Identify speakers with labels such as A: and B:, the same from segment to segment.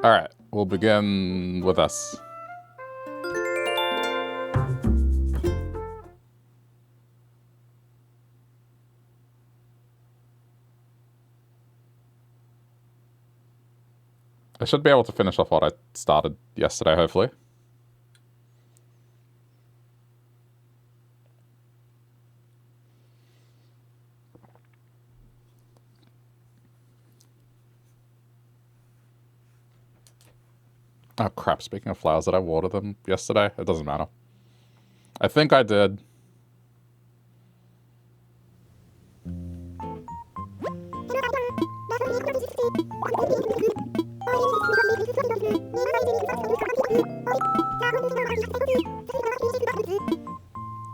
A: Alright, we'll begin with us. I should be able to finish off what I started yesterday, hopefully. Oh crap, speaking of flowers, did I water them yesterday? It doesn't matter. I think I did.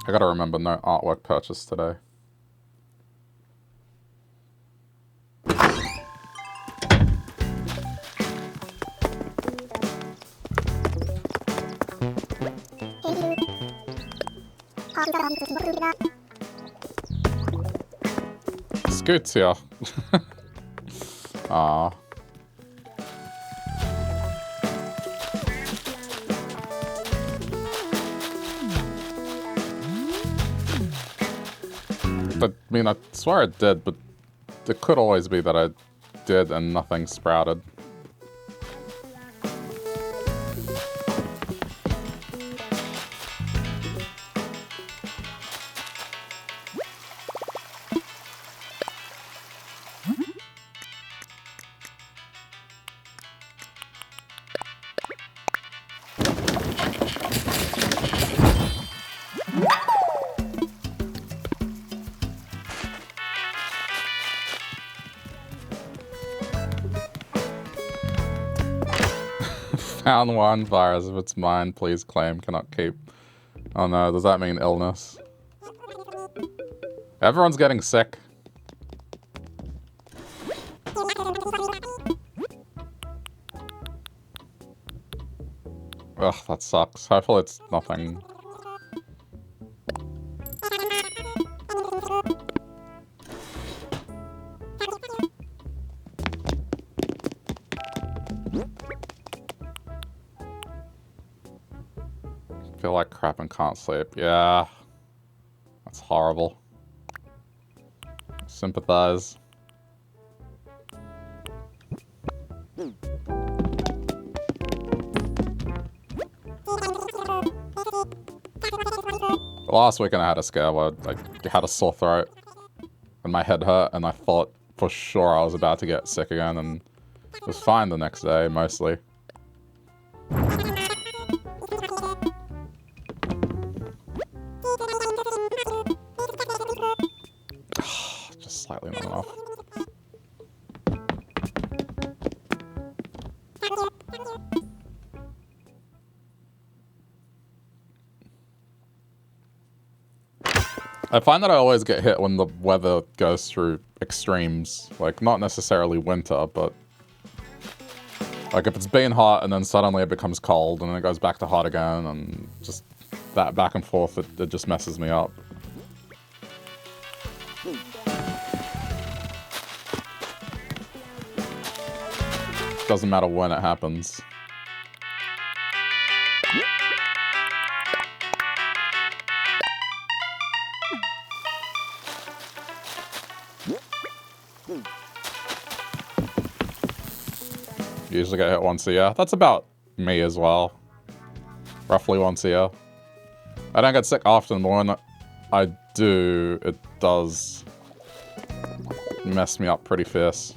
A: I gotta remember, no artwork purchase today. Scoot's here. Aww. I mean, I swear it did, but it could always be that I did and nothing sprouted. Found one virus. If it's mine, please claim. Cannot keep. Oh no, does that mean illness? Everyone's getting sick. Ugh, that sucks. Hopefully it's nothing. Feel like crap and can't sleep. Yeah. That's horrible. Sympathize. Last weekend I had a scare where I had a sore throat and my head hurt and I thought for sure I was about to get sick again, and it was fine the next day, mostly. Just slightly not enough. I find that I always get hit when the weather goes through extremes. Like, not necessarily winter, but... like, if it's been hot and then suddenly it becomes cold and then it goes back to hot again, and just that back and forth, it just messes me up. Doesn't matter when it happens. Usually get hit once a year. That's about me as well. Roughly once a year. I don't get sick often, but when I do, it does mess me up pretty fierce.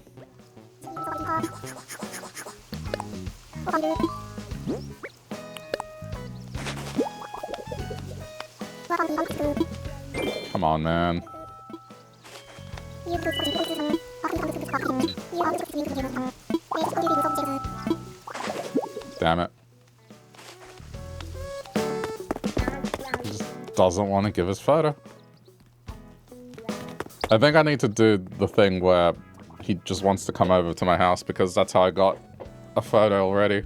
A: Come on, man. Damn it. He just doesn't want to give his photo. I think I need to do the thing where he just wants to come over to my house, because that's how I got a photo already.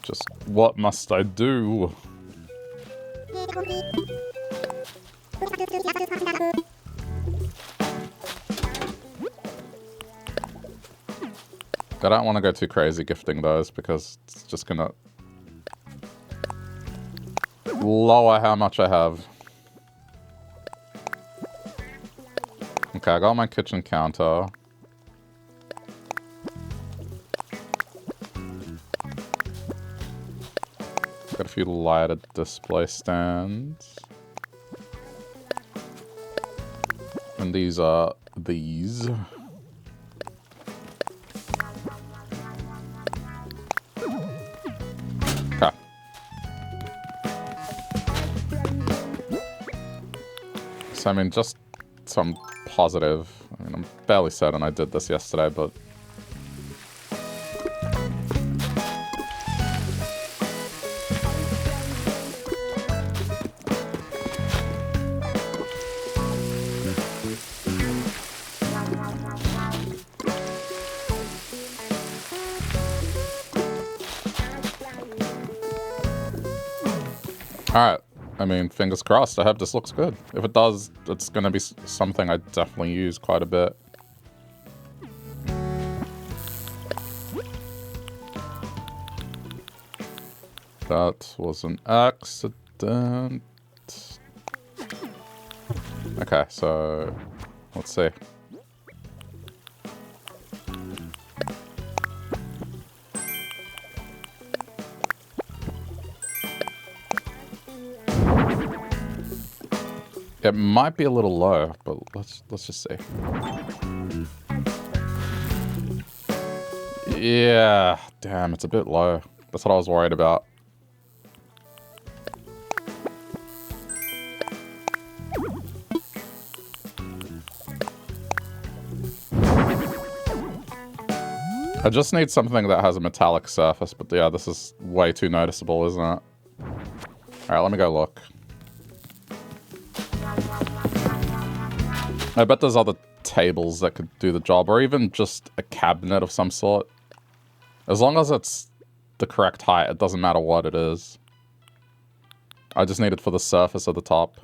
A: Just What must I do? I don't want to go too crazy gifting those because it's just gonna lower how much I have. Okay, I got my kitchen counter. Got a few lighted display stands. And these are these. Okay. So, I mean, just some positive. I mean, I'm fairly certain I did this yesterday, but... Alright. I mean, fingers crossed. I hope this looks good. If it does, it's going to be something I definitely use quite a bit. That was an accident. Okay, so... let's see. It might be a little low, but let's just see. Yeah, damn, it's a bit low. That's what I was worried about. I just need something that has a metallic surface, but yeah, this is way too noticeable, isn't it? Alright, let me go look. I bet there's other tables that could do the job, or even just a cabinet of some sort. As long as it's the correct height, it doesn't matter what it is. I just need it for the surface of the top.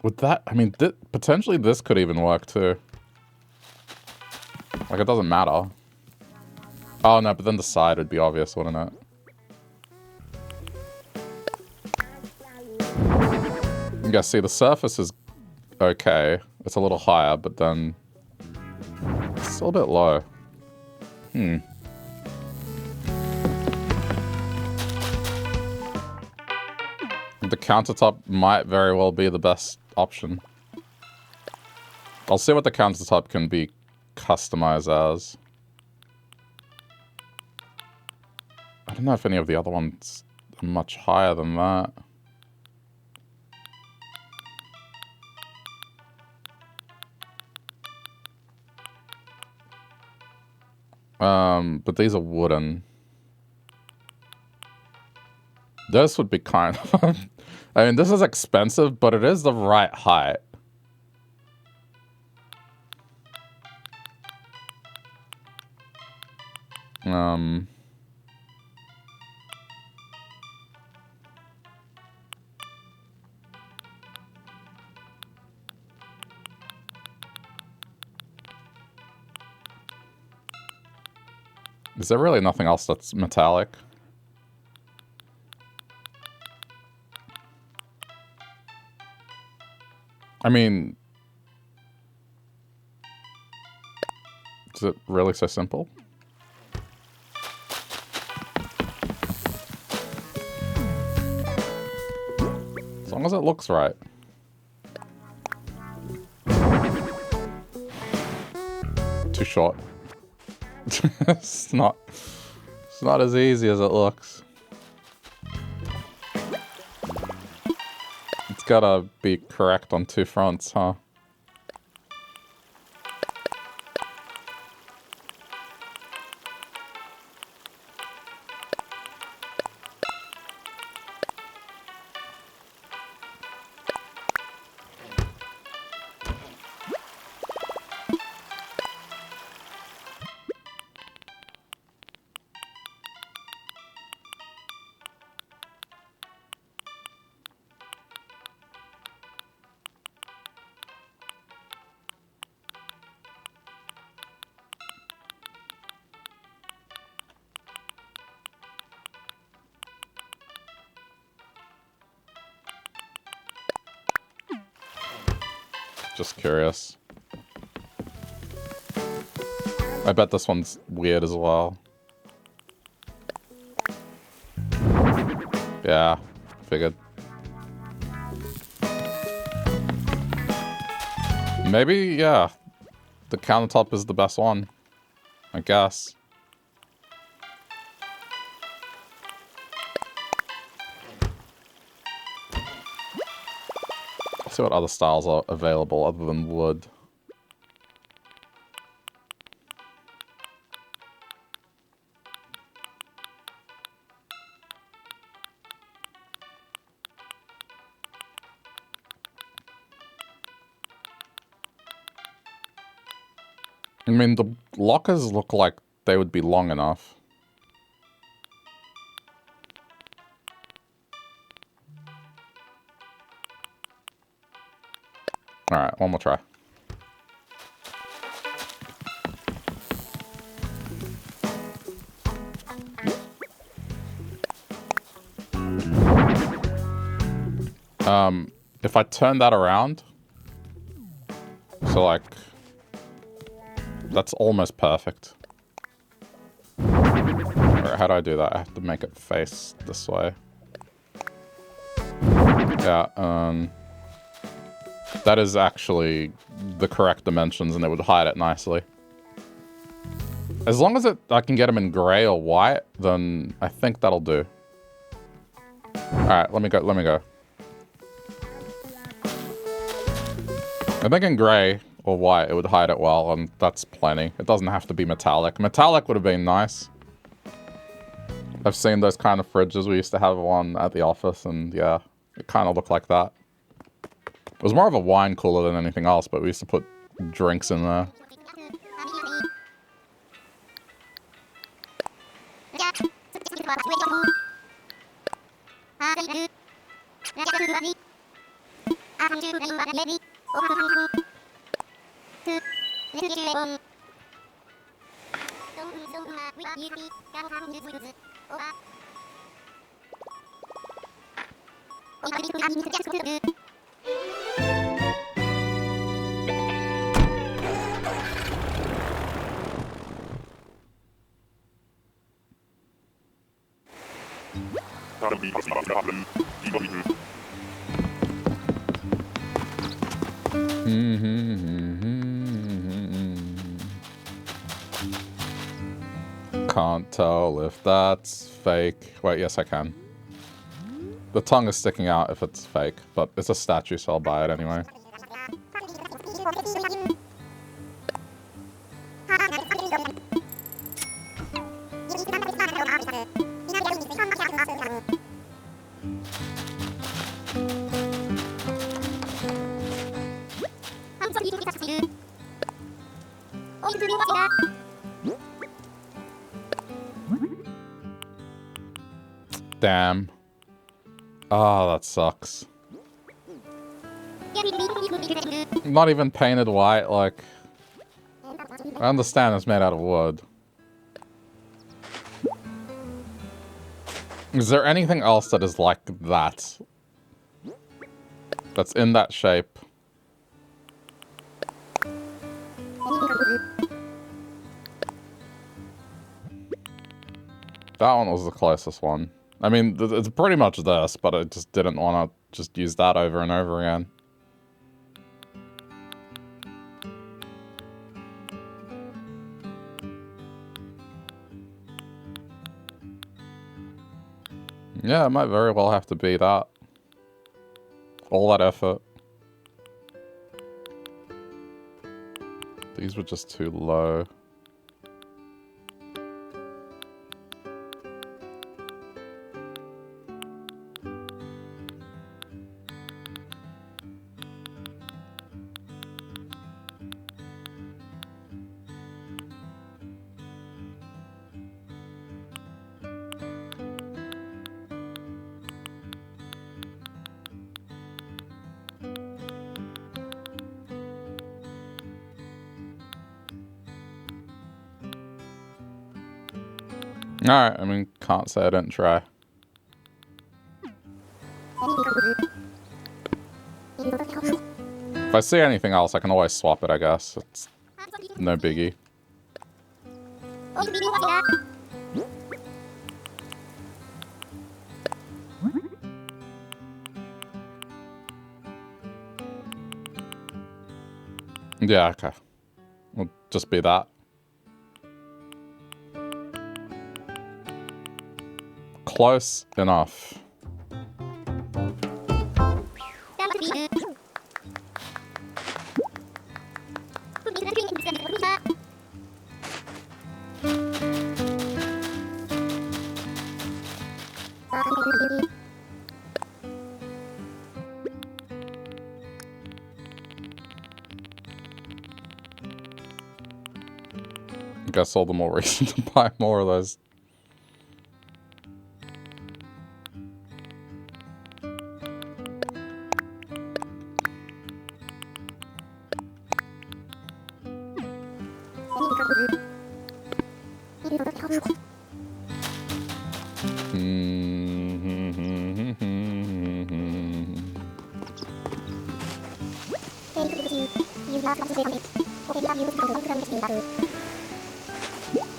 A: With that, I mean, potentially this could even work too. Like, it doesn't matter. Oh no, but then the side would be obvious, wouldn't it? Yeah, see, the surface is okay. It's a little higher, but then it's still a bit low. The countertop might very well be the best option. I'll see what the countertop can be customized as. I don't know if any of the other ones are much higher than that. But these are wooden. This would be kind of... I mean, this is expensive, but it is the right height. Is there really nothing else that's metallic? I mean... is it really so simple? As long as it looks right. Too short. It's not as easy as it looks. It's gotta be correct on two fronts, huh? just curious. I bet this one's weird as well. Yeah, figured. Maybe, yeah, the countertop is the best one, I guess. Let's see what other styles are available other than wood. I mean, the lockers look like they would be long enough. Alright, one more try. If I turn that around, so like, that's almost perfect. Alright, how do I do that? I have to make it face this way. Yeah, that is actually the correct dimensions and it would hide it nicely. As long as I can get them in gray or white, then I think that'll do. Alright, let me go. I think in gray or white it would hide it well, and that's plenty. It doesn't have to be metallic. Metallic would have been nice. I've seen those kind of fridges. We used to have one at the office, and yeah, it kind of looked like that. It was more of a wine cooler than anything else, but we used to put drinks in there. Can't tell if that's fake. Wait, yes I can. The tongue is sticking out if it's fake, but it's a statue, so I'll buy it anyway. Damn. Oh, that sucks. Not even painted white, like... I understand it's made out of wood. Is there anything else that is like that? That's in that shape? That one was the closest one. I mean, it's pretty much this, but I just didn't want to just use that over and over again. Yeah, it might very well have to be that. All that effort. These were just too low. Alright, I mean, can't say I didn't try. If I see anything else, I can always swap it, I guess. It's no biggie. Yeah, okay. We'll just be that. Close enough. I guess all the more reason to buy more of those.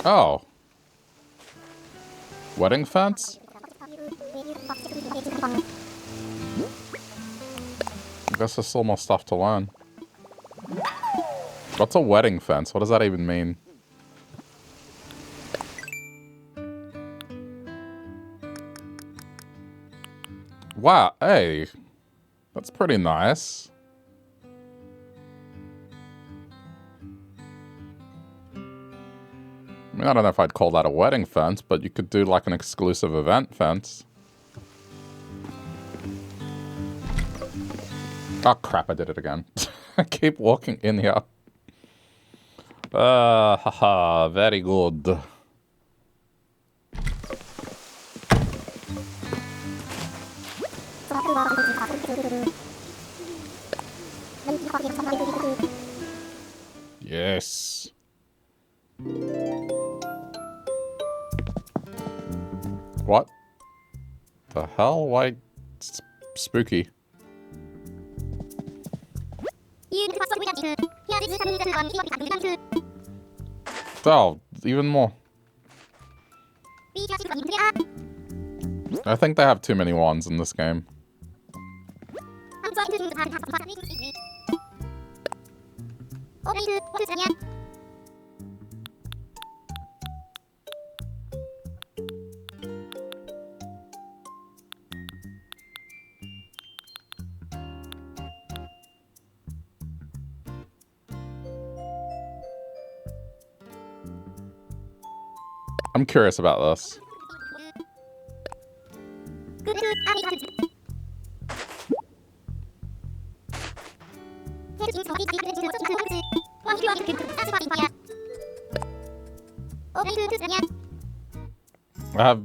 A: Oh. Wedding fence? I guess there's still more stuff to learn. What's a wedding fence? What does that even mean? Wow, hey. That's pretty nice. I mean, I don't know if I'd call that a wedding fence, but you could do like an exclusive event fence. Oh crap, I did it again. I keep walking in here. Haha, very good. Yes. What the hell? Why spooky? Oh, even more. I think they have too many wands in this game. I'm curious about this.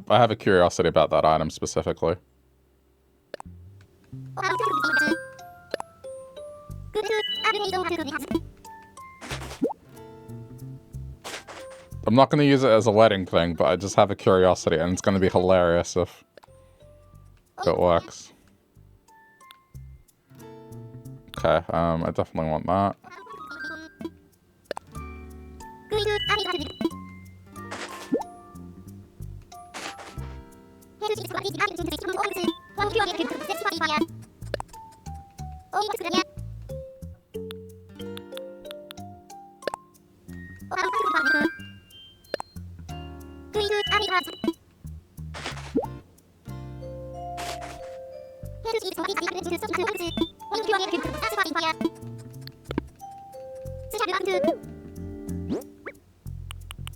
A: I have a curiosity about that item specifically. I'm not going to use it as a wedding thing, but I just have a curiosity, and it's going to be hilarious if it works. Okay, I definitely want that.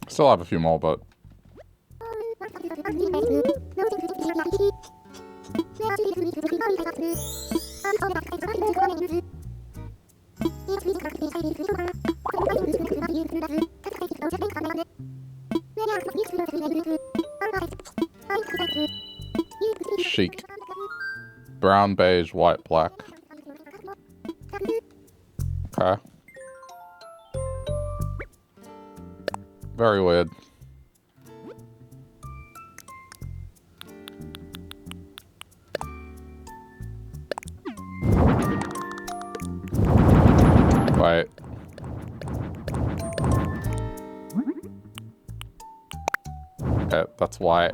A: Still have a few more, but chic. Brown, beige, white, black. Okay. Very weird. Okay, that's white.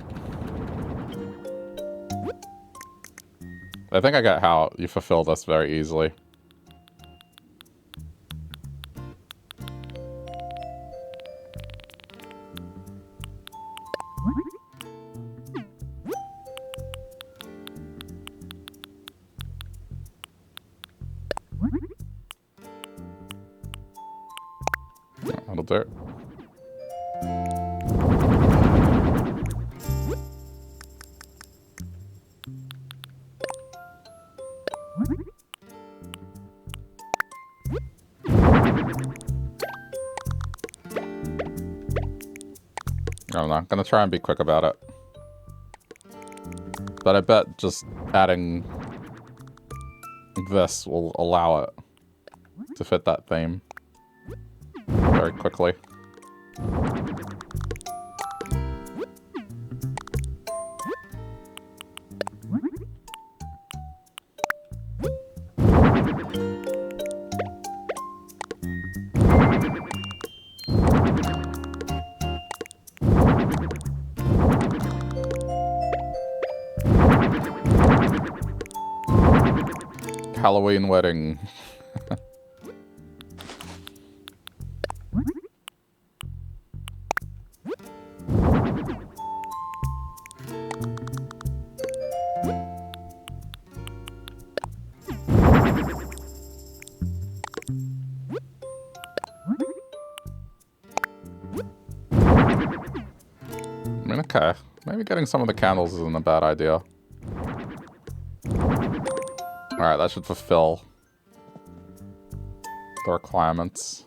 A: I think I get how you fulfill this very easily. That'll do it. I don't know. I'm gonna try and be quick about it. But I bet just adding this will allow it to fit that theme very quickly. Halloween wedding. I mean, okay. Maybe getting some of the candles isn't a bad idea. Alright, that should fulfill the requirements.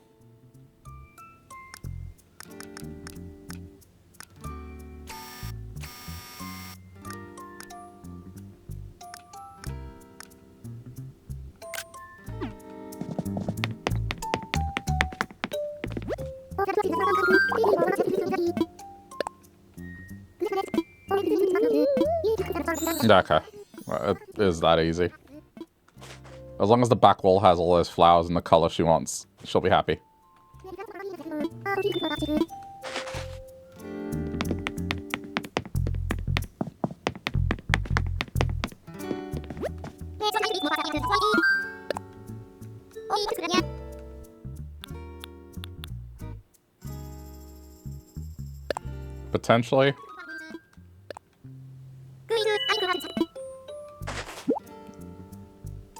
A: Okay. Well, it is that easy. As long as the back wall has all those flowers in the color she wants, she'll be happy. Potentially.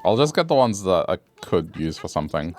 A: I'll just get the ones that I could use for something.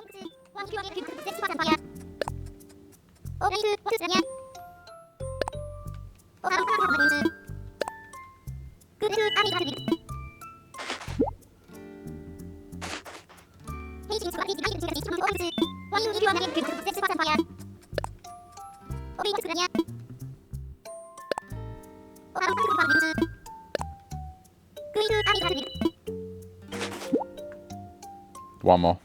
A: One more.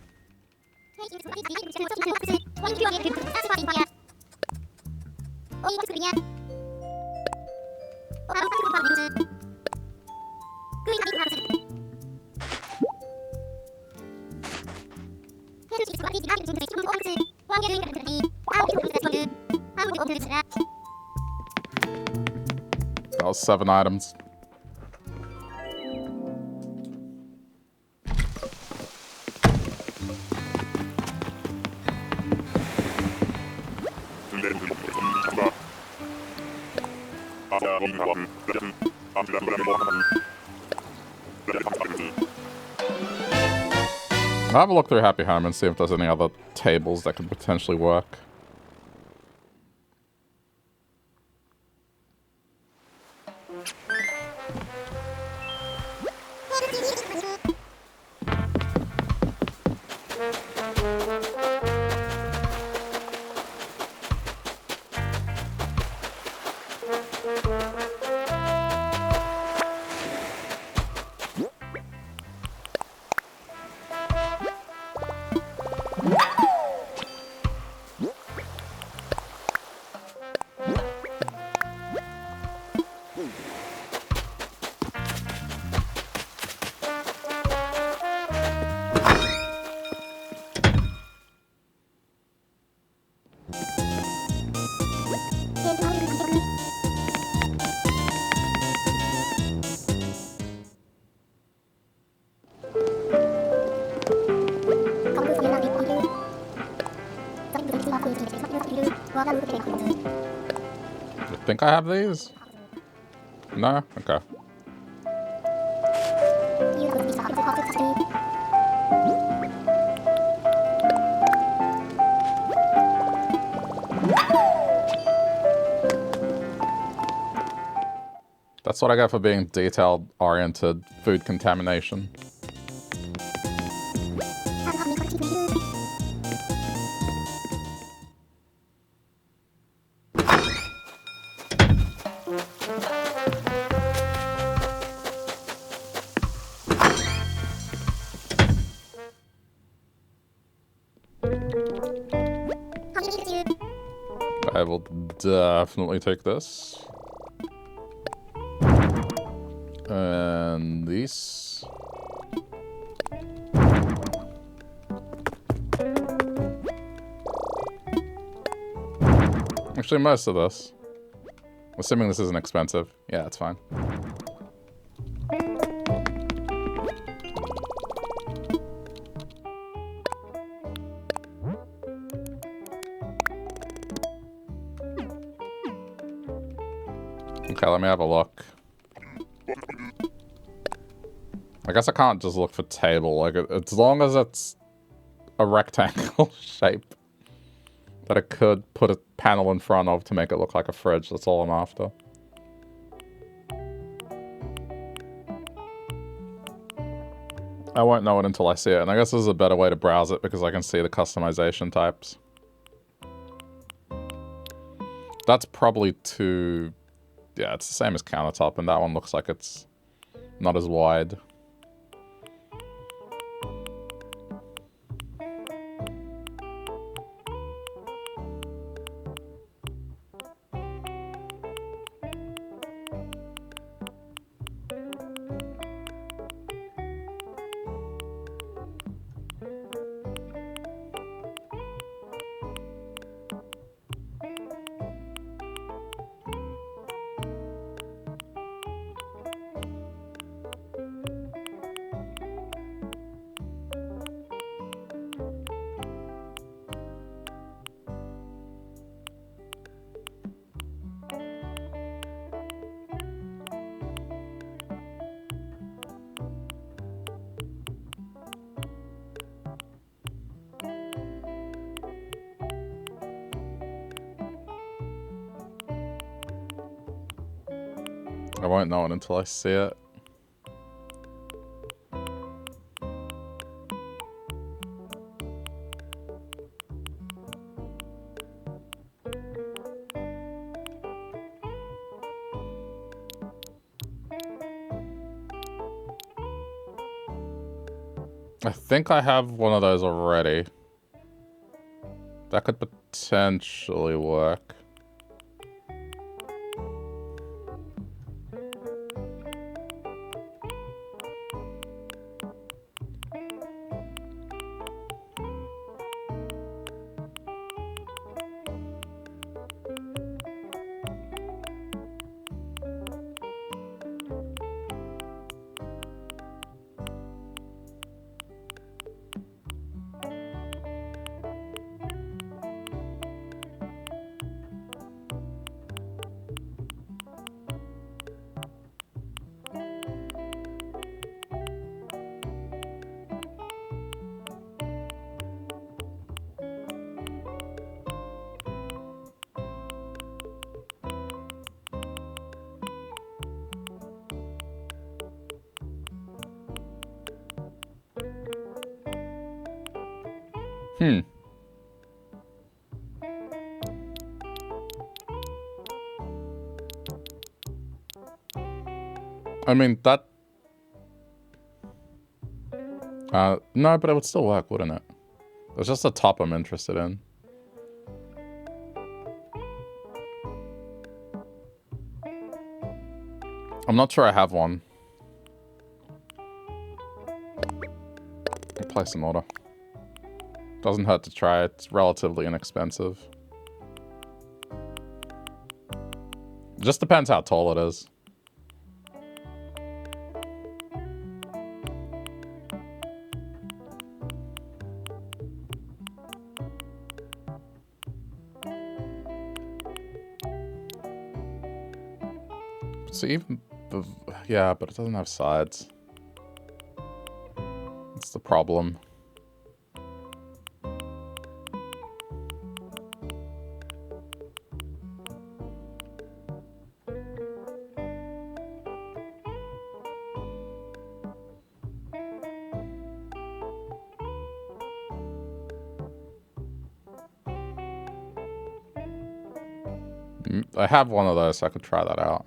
A: That was 7 items. I'll have a look through Happy Home and see if there's any other tables that could potentially work. I think I have these? No? Okay. That's what I got for being detail-oriented food contamination. I will definitely take this. And these. Actually, most of this. Assuming this isn't expensive. Yeah, it's fine. Okay, let me have a look. I guess I can't just look for table. Like, as long as it's a rectangle shape that I could put a panel in front of to make it look like a fridge, that's all I'm after. I won't know it until I see it, and I guess this is a better way to browse it because I can see the customization types. That's probably too... Yeah, it's the same as countertop, and that one looks like it's not as wide. I won't know it until I see it. I think I have one of those already. That could potentially work. I mean, that... no, but it would still work, wouldn't it? It's just the top I'm interested in. I'm not sure I have one. I'll place an order. Doesn't hurt to try, it's relatively inexpensive. Just depends how tall it is. So even the... Yeah, but it doesn't have sides. That's the problem. I have one of those, so I could try that out.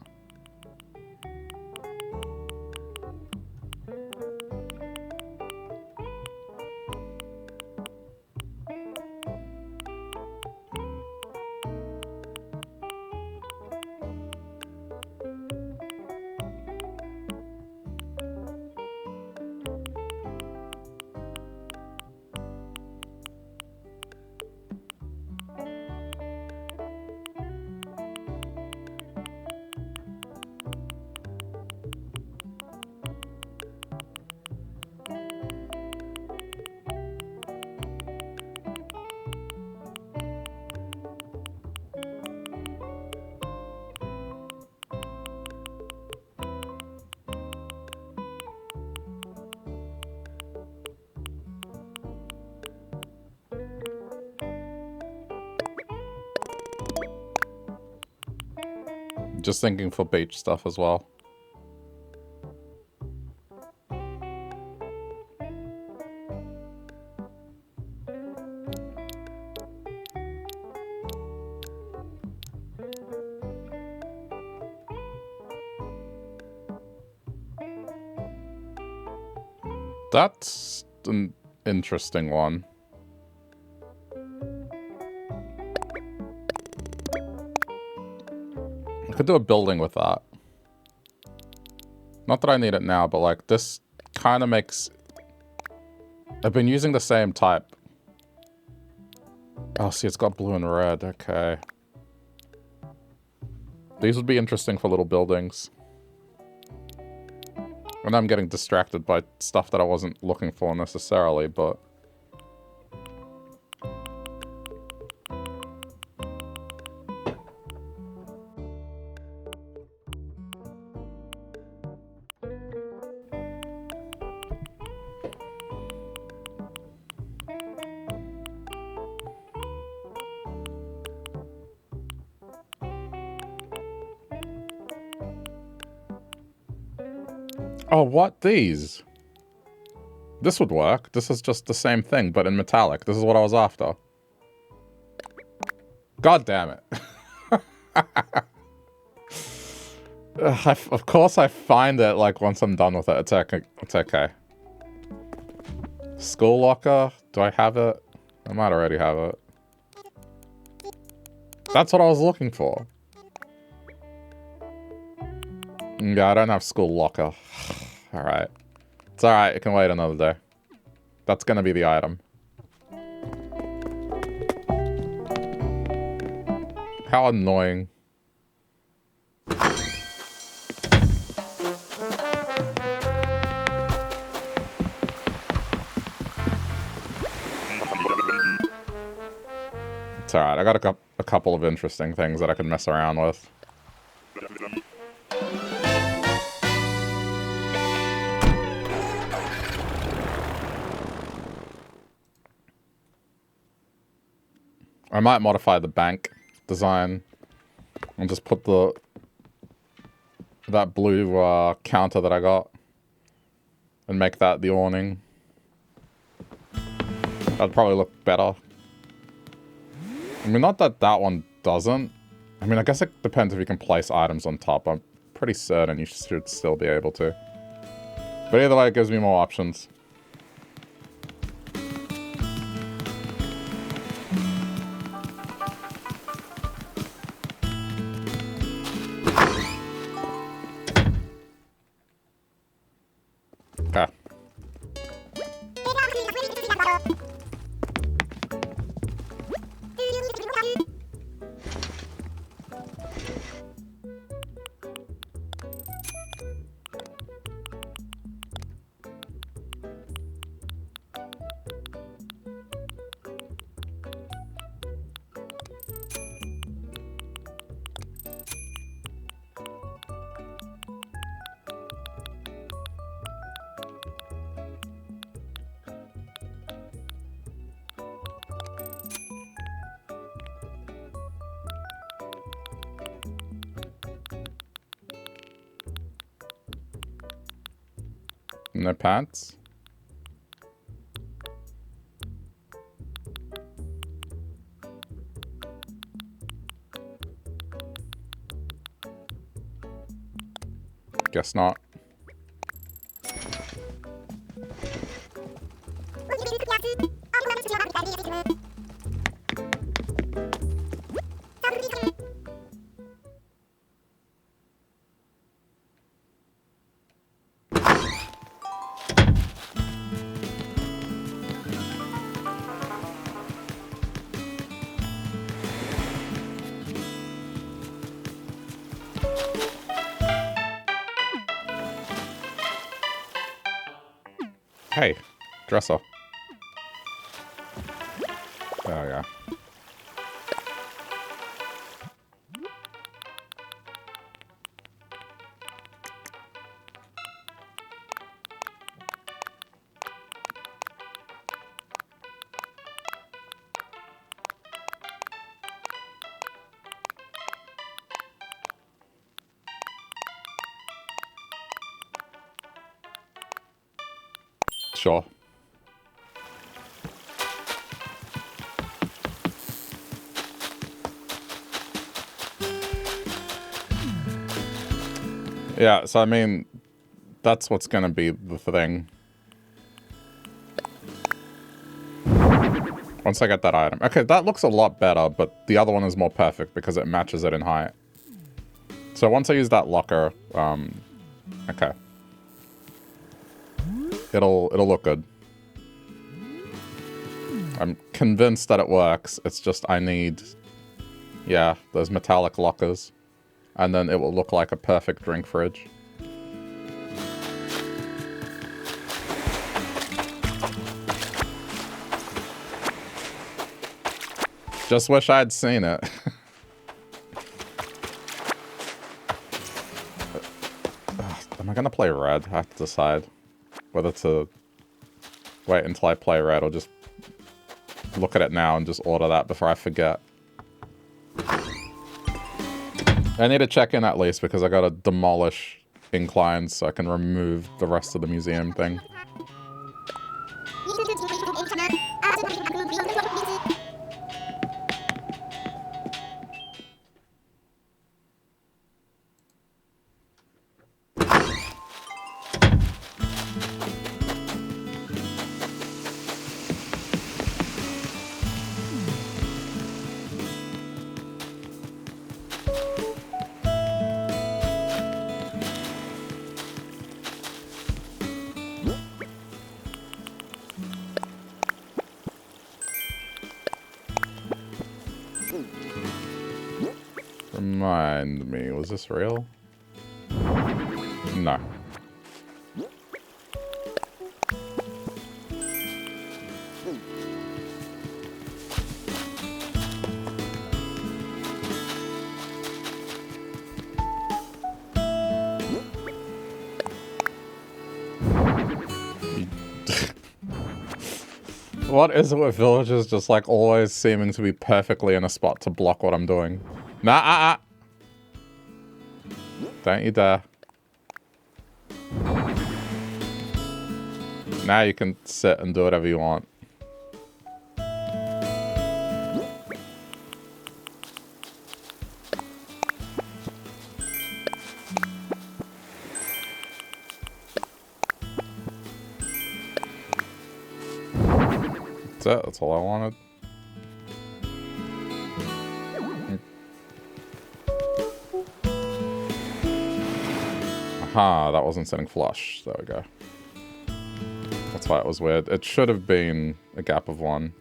A: Just thinking for beach stuff as well. That's an interesting one. I could do a building with that. Not that I need it now, but like this kind of makes... I've been using the same type. Oh, see, it's got blue and red. Okay. These would be interesting for little buildings. And I'm getting distracted by stuff that I wasn't looking for necessarily, but... Oh, what? These? This would work. This is just the same thing, but in metallic. This is what I was after. God damn it. Of course I find it, like, once I'm done with it. It's okay. School locker? Do I have it? I might already have it. That's what I was looking for. Yeah, I don't have school locker. Alright. It's alright, it can wait another day. That's gonna be the item. How annoying. It's alright, I got a couple of interesting things that I can mess around with. I might modify the bank design and just put that blue counter that I got and make that the awning. That'd probably look better. I mean, not that that one doesn't. I mean, I guess it depends if you can place items on top. I'm pretty certain you should still be able to. But either way, it gives me more options. Okay. No pants? Guess not. Hey, dresser. Oh, yeah. Sure. Yeah, so I mean, that's what's gonna be the thing. Once I get that item. Okay, that looks a lot better, but the other one is more perfect because it matches it in height. So once I use that locker, okay. It'll look good. I'm convinced that it works. It's just I need, yeah, those metallic lockers. And then it will look like a perfect drink fridge. Just wish I'd seen it. Am I gonna play red? I have to decide whether to wait until I play red or just look at it now and just order that before I forget. I need to check in at least because I gotta demolish inclines so I can remove the rest of the museum thing. Remind me, was this real? No. What is it with villagers just like always seeming to be perfectly in a spot to block what I'm doing? Nah, Don't you dare. Now you can sit and do whatever you want. That's it, that's all I wanted. Aha, that wasn't setting flush. There we go. That's why it was weird. It should have been a gap of 1.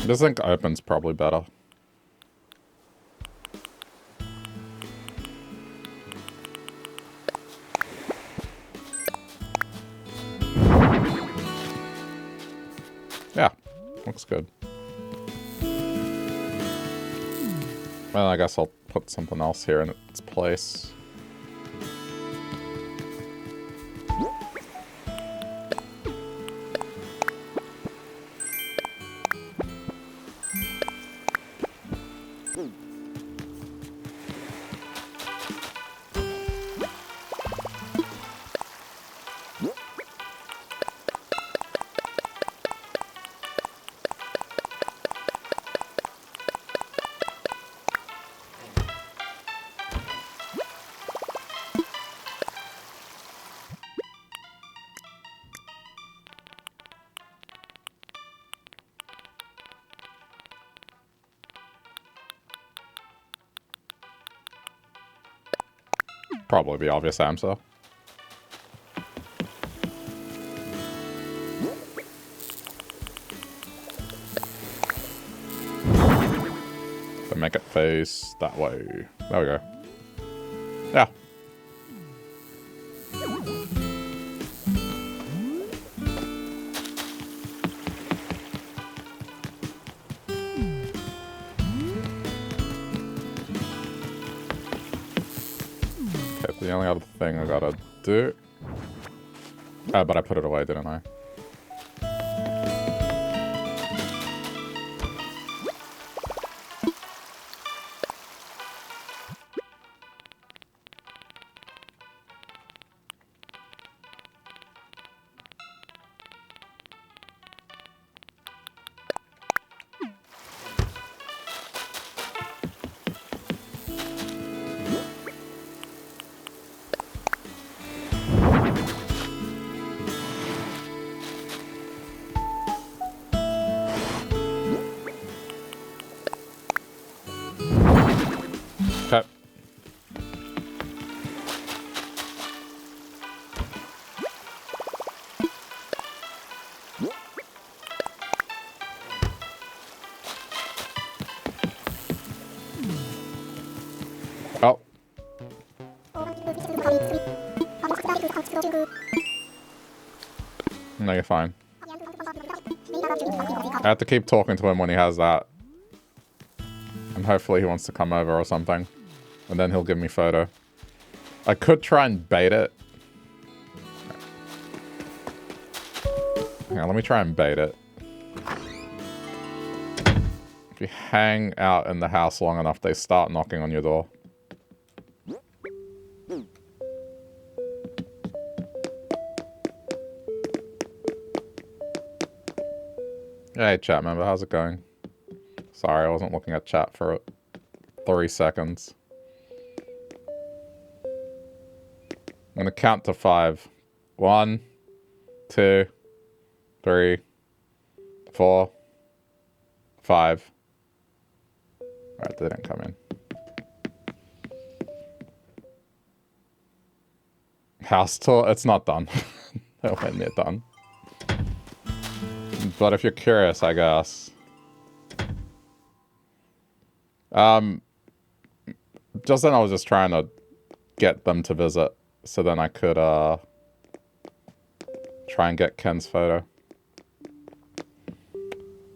A: This ink opens probably better. Looks good. Well, I guess I'll put something else here in its place. Probably the obvious answer. So make it face that way. There we go. Yeah. The only other thing I gotta do... Oh, but I put it away, didn't I? No, you're fine. I have to keep talking to him when he has that. And hopefully he wants to come over or something. And then he'll give me photo. I could try and bait it. Yeah, let me try and bait it. If you hang out in the house long enough, they start knocking on your door. Hey, chat member, how's it going? Sorry, I wasn't looking at chat for 3 seconds. I'm gonna count to 5. 1, 2, 3, 4, 5. Alright, they didn't come in. House tour? It's not done. Nowhere near done. But if you're curious, I guess. Just then I was just trying to get them to visit. So then I could, try and get Ken's photo.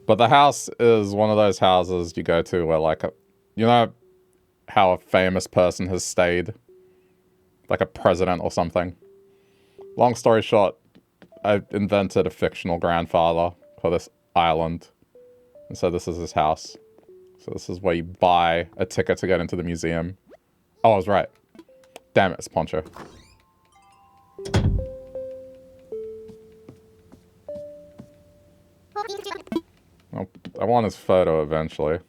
A: But the house is one of those houses you go to where, like, you know how a famous person has stayed? Like a president or something. Long story short, I invented a fictional grandfather for this island. And so this is his house. So this is where you buy a ticket to get into the museum. Oh, I was right. Damn it, it's Poncho. Well, I want his photo eventually.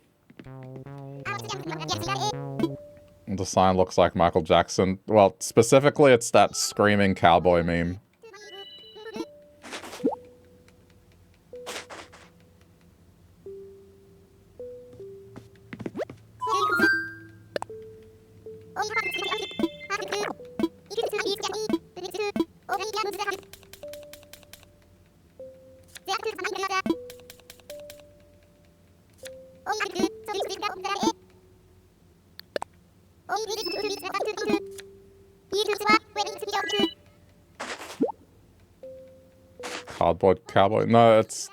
A: The sign looks like Michael Jackson. Well, specifically, it's that screaming cowboy meme. Cardboard cowboy? No, it's...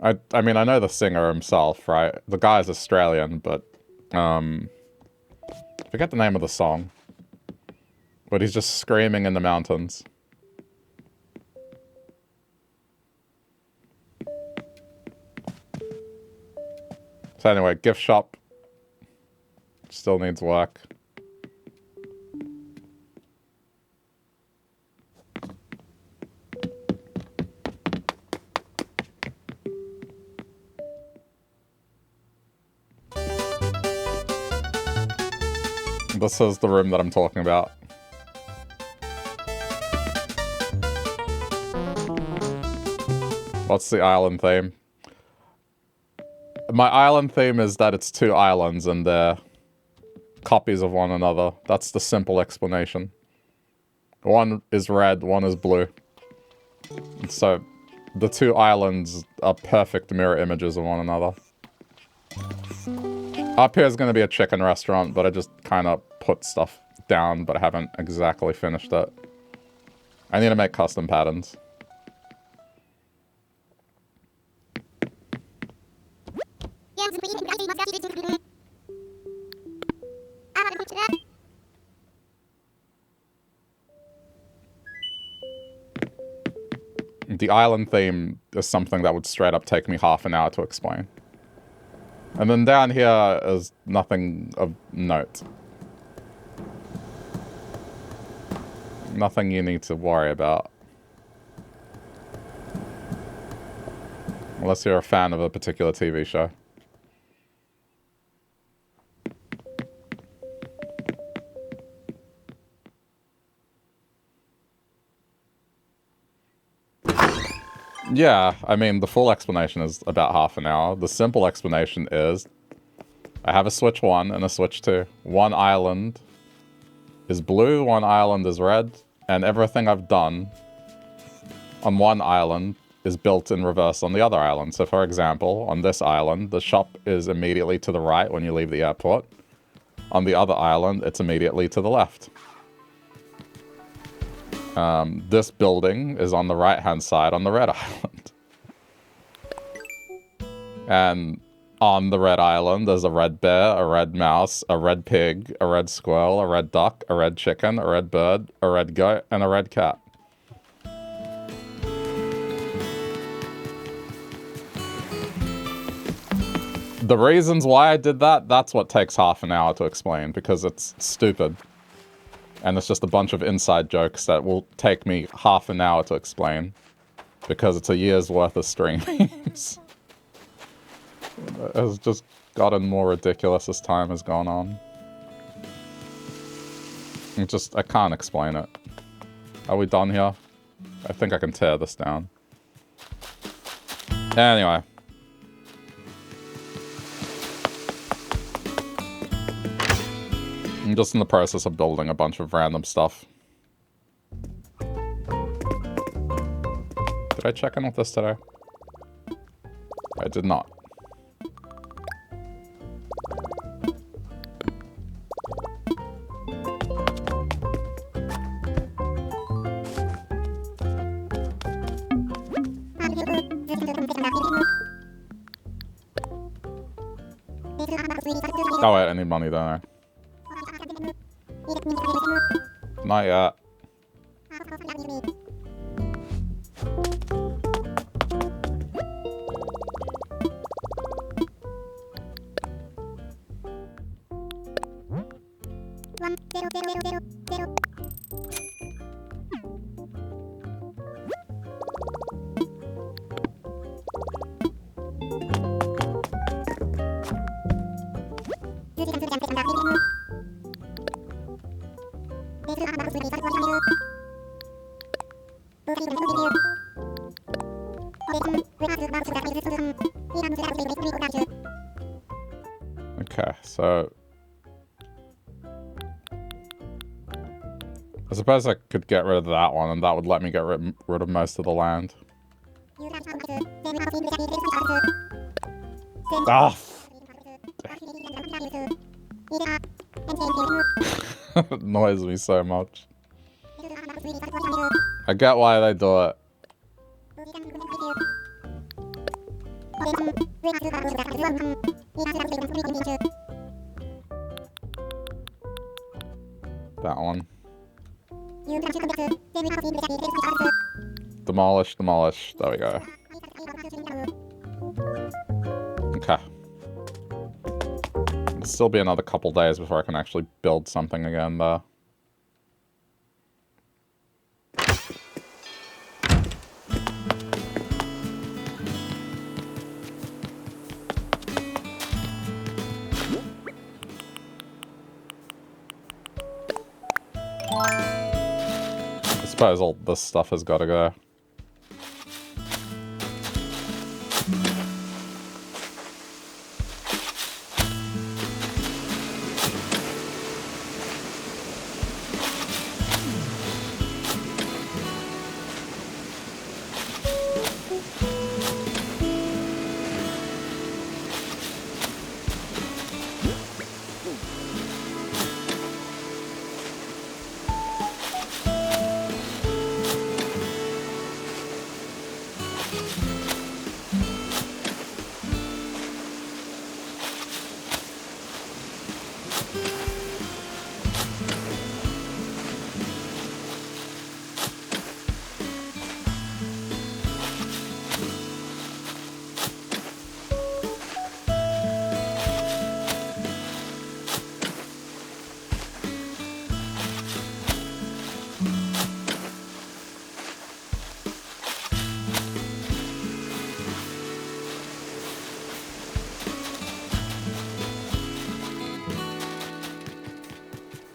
A: I mean, I know the singer himself, right? The guy's Australian, but, I forget the name of the song. But he's just screaming in the mountains. So anyway, gift shop still needs work. This is the room that I'm talking about. What's the island theme? My island theme is that it's two islands and they're copies of one another. That's the simple explanation. One is red, one is blue. So the two islands are perfect mirror images of one another. Up here is going to be a chicken restaurant, but I just kind of put stuff down, but I haven't exactly finished it. I need to make custom patterns. The island theme is something that would straight up take me half an hour to explain. And then down here is nothing of note. Nothing you need to worry about. Unless you're a fan of a particular TV show. Yeah, I mean, the full explanation is about half an hour. The simple explanation is I have a switch 1 and a switch 2. One island is blue, one island is red, and everything I've done on one island is built in reverse on the other island. So for example, on this island, the shop is immediately to the right when you leave the airport. On the other island, it's immediately to the left. This building is on the right-hand side on the red island. And on the red island, there's a red bear, a red mouse, a red pig, a red squirrel, a red duck, a red chicken, a red bird, a red goat, and a red cat. The reasons why I did that, that's what takes half an hour to explain, because it's stupid. And it's just a bunch of inside jokes that will take me half an hour to explain. Because it's a year's worth of streams. It has just gotten more ridiculous as time has gone on. I can't explain it. Are we done here? I think I can tear this down. Anyway. I'm just in the process of building a bunch of random stuff. Did I check in with this today? I did not. Oh wait, I need money, don't I? Not yet. Okay, so I suppose I could get rid of that one, and that would let me get rid of most of the land. Ah! It annoys me so much. I get why they do it. That one. Demolish, demolish. There we go. Okay. It'll still be another couple days before I can actually build something again, though. I suppose all this stuff has got to go.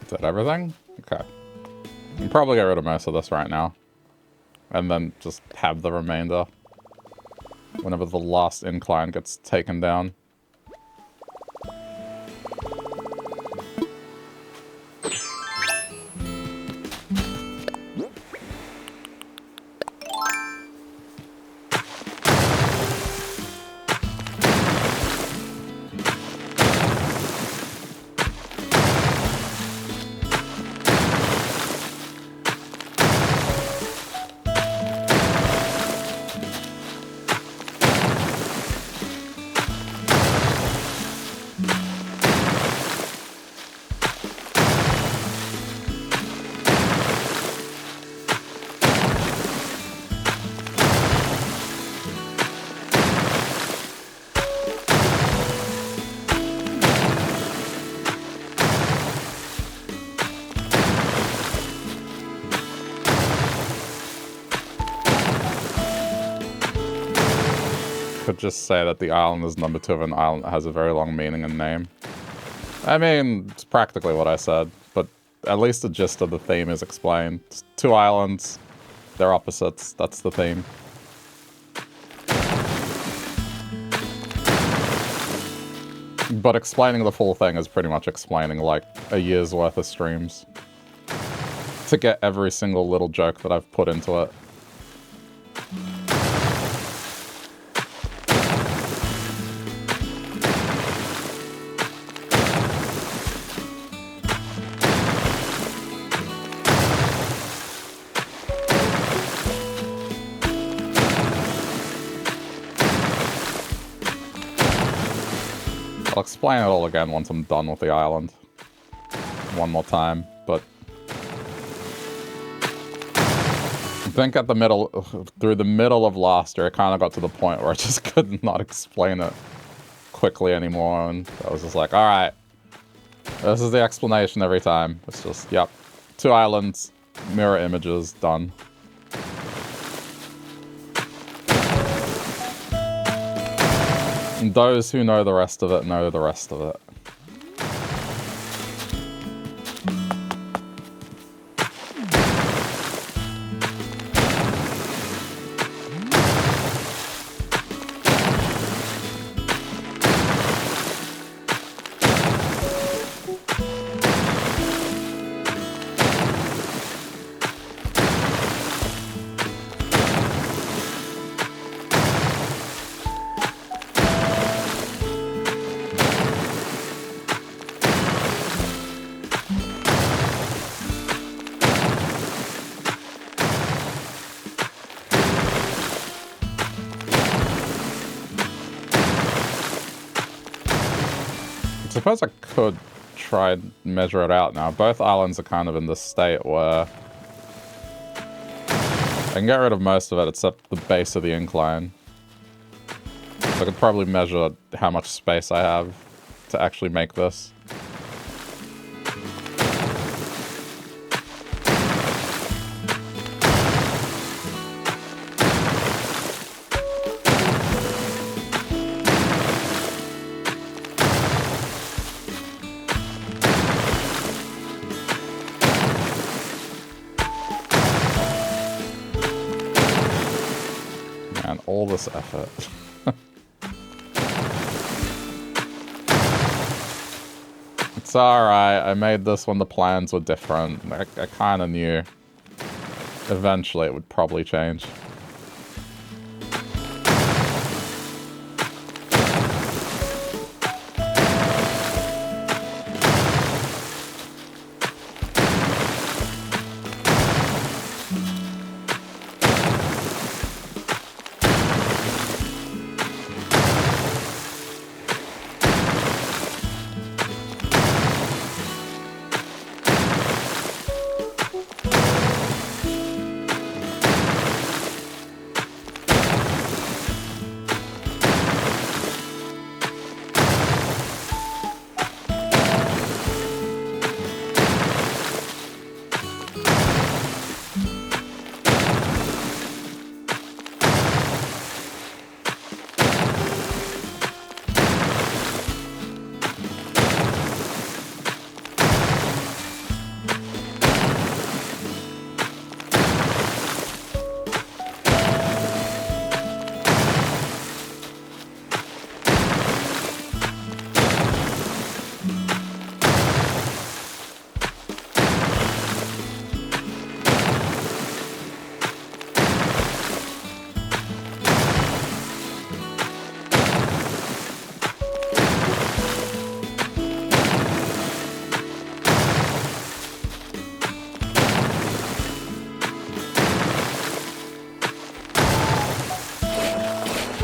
A: Is that everything? Okay. I can probably get rid of most of this right now. And then just have the remainder whenever the last incline gets taken down. Could just say that the island is number 2 of an island that has a very long meaning and name. I mean, it's practically what I said, but at least the gist of the theme is explained. It's 2 islands, they're opposites, that's the theme. But explaining the full thing is pretty much explaining like a year's worth of streams. To get every single little joke that I've put into it. I'll explain it all again once I'm done with the island. One more time, but... I think at the middle, through the middle of last year, it kind of got to the point where I just could not explain it quickly anymore, and I was just like, alright, this is the explanation every time. It's just, yep, 2 islands, mirror images, done. And those who know the rest of it know the rest of it. suppose I could try and measure it out now. Both islands are kind of in this state where I can get rid of most of it except the base of the incline. So I could probably measure how much space I have to actually make this. Man, all this effort. It's alright, I made this when the plans were different. I kind of knew eventually it would probably change.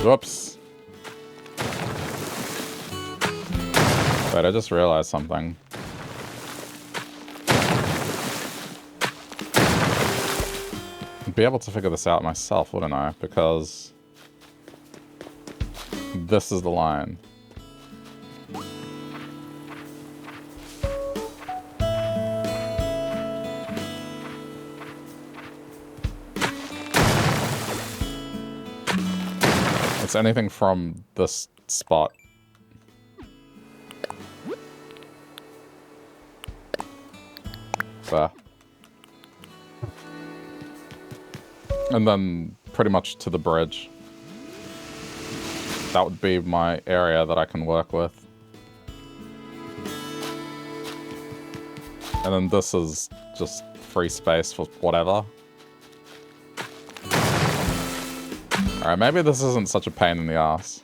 A: Whoops. Wait, I just realized something. I'd be able to figure this out myself, wouldn't I? Because this is the line. It's anything from this spot. There. And then pretty much to the bridge. That would be my area that I can work with. And then this is just free space for whatever. Alright, maybe this isn't such a pain in the ass.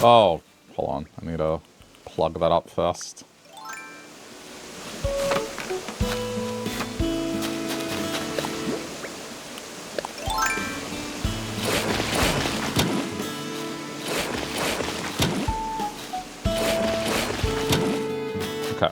A: Oh, hold on. I need to plug that up first. Okay.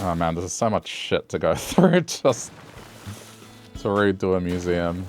A: Oh man, there's so much shit to go through just to redo a museum.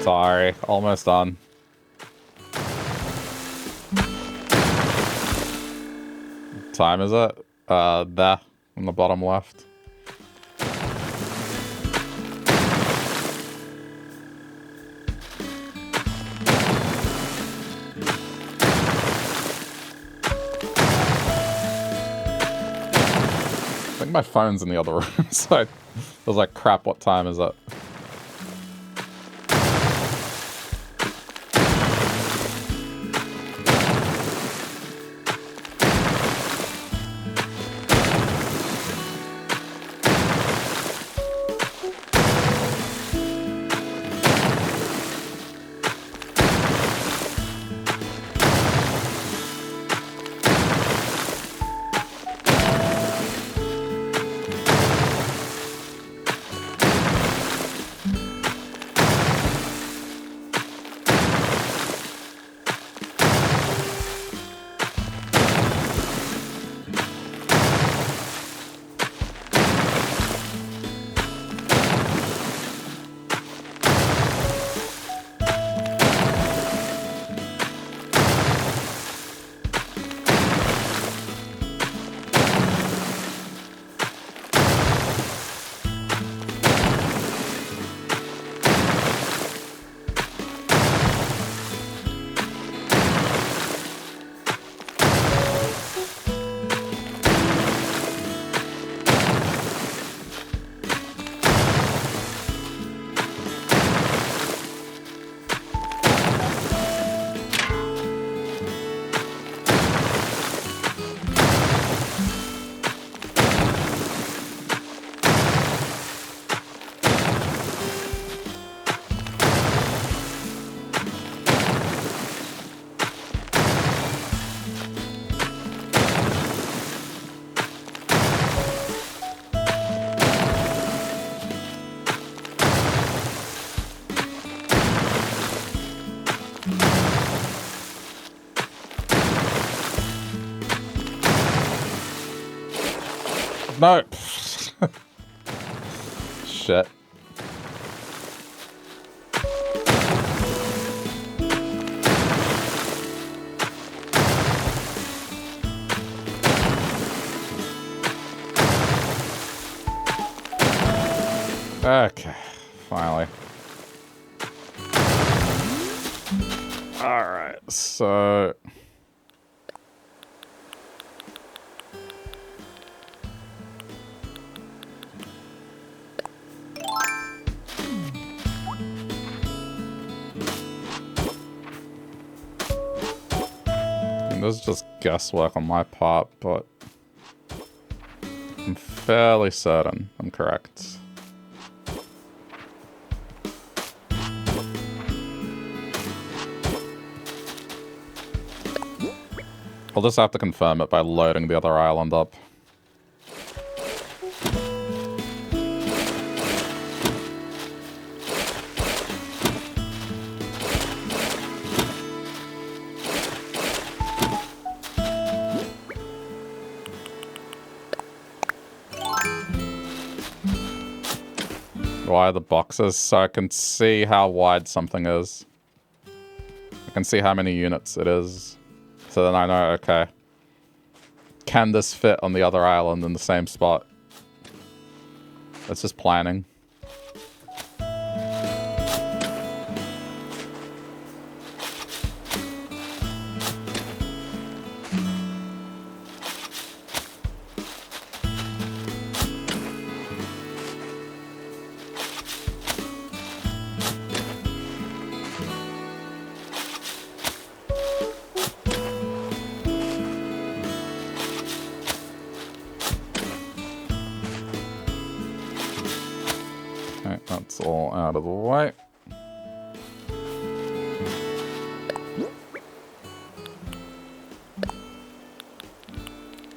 A: Sorry, almost done. What time is it? There, on the bottom left. I think my phone's in the other room, so I was like, crap, what time is it? No. Shit. Okay, finally. Alright, so... This is just guesswork on my part, but I'm fairly certain I'm correct. I'll just have to confirm it by loading the other island up. Why the boxes? So I can see how wide something is. I can see how many units it is. So then I know, okay. Can this fit on the other island in the same spot? It's just planning. That's all out of the way.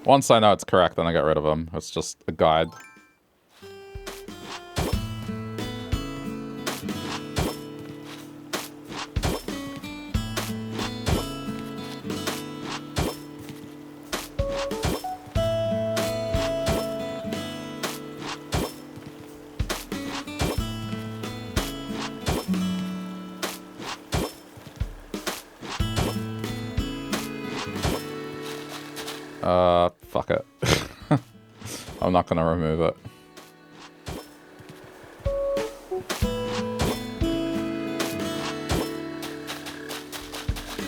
A: Once I know it's correct, then I get rid of them. It's just a guide. Fuck it. I'm not gonna remove it.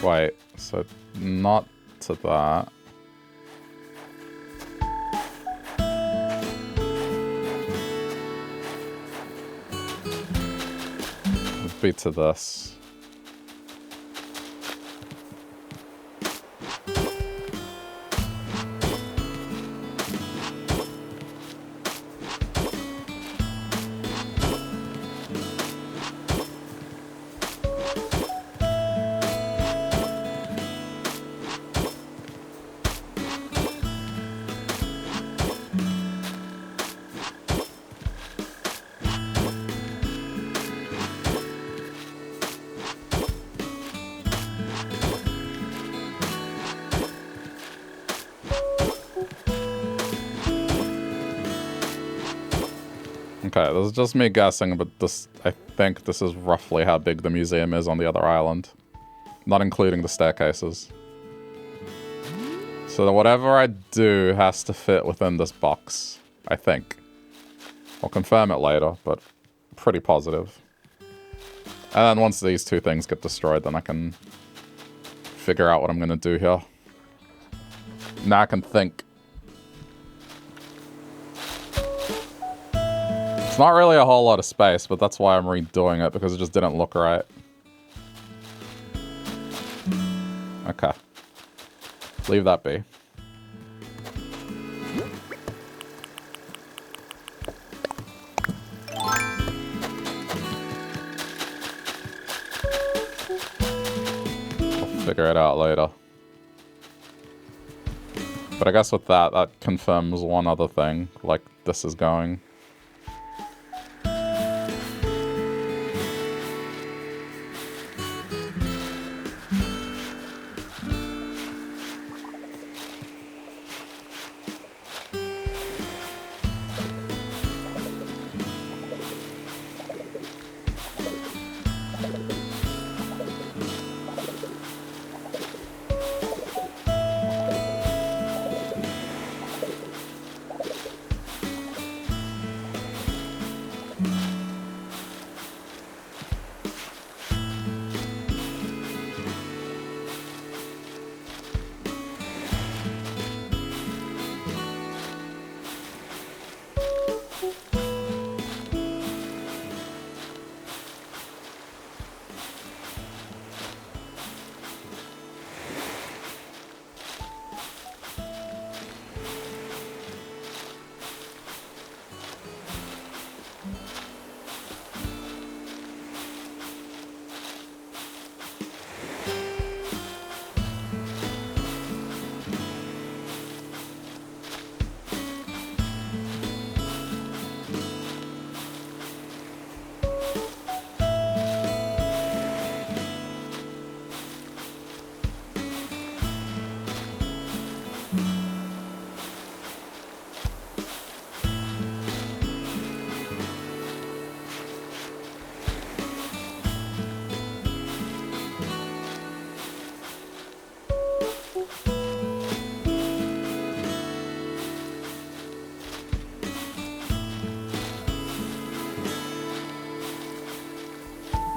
A: Wait, so not to that. Would be to this. Okay, this is just me guessing, but I think this is roughly how big the museum is on the other island. Not including the staircases. So whatever I do has to fit within this box, I think. I'll confirm it later, but pretty positive. And then once these two things get destroyed, then I can figure out what I'm gonna do here. Now I can think. It's not really a whole lot of space, but that's why I'm redoing it, because it just didn't look right. Okay. Leave that be. I'll figure it out later. But I guess with that, that confirms one other thing, like this is going.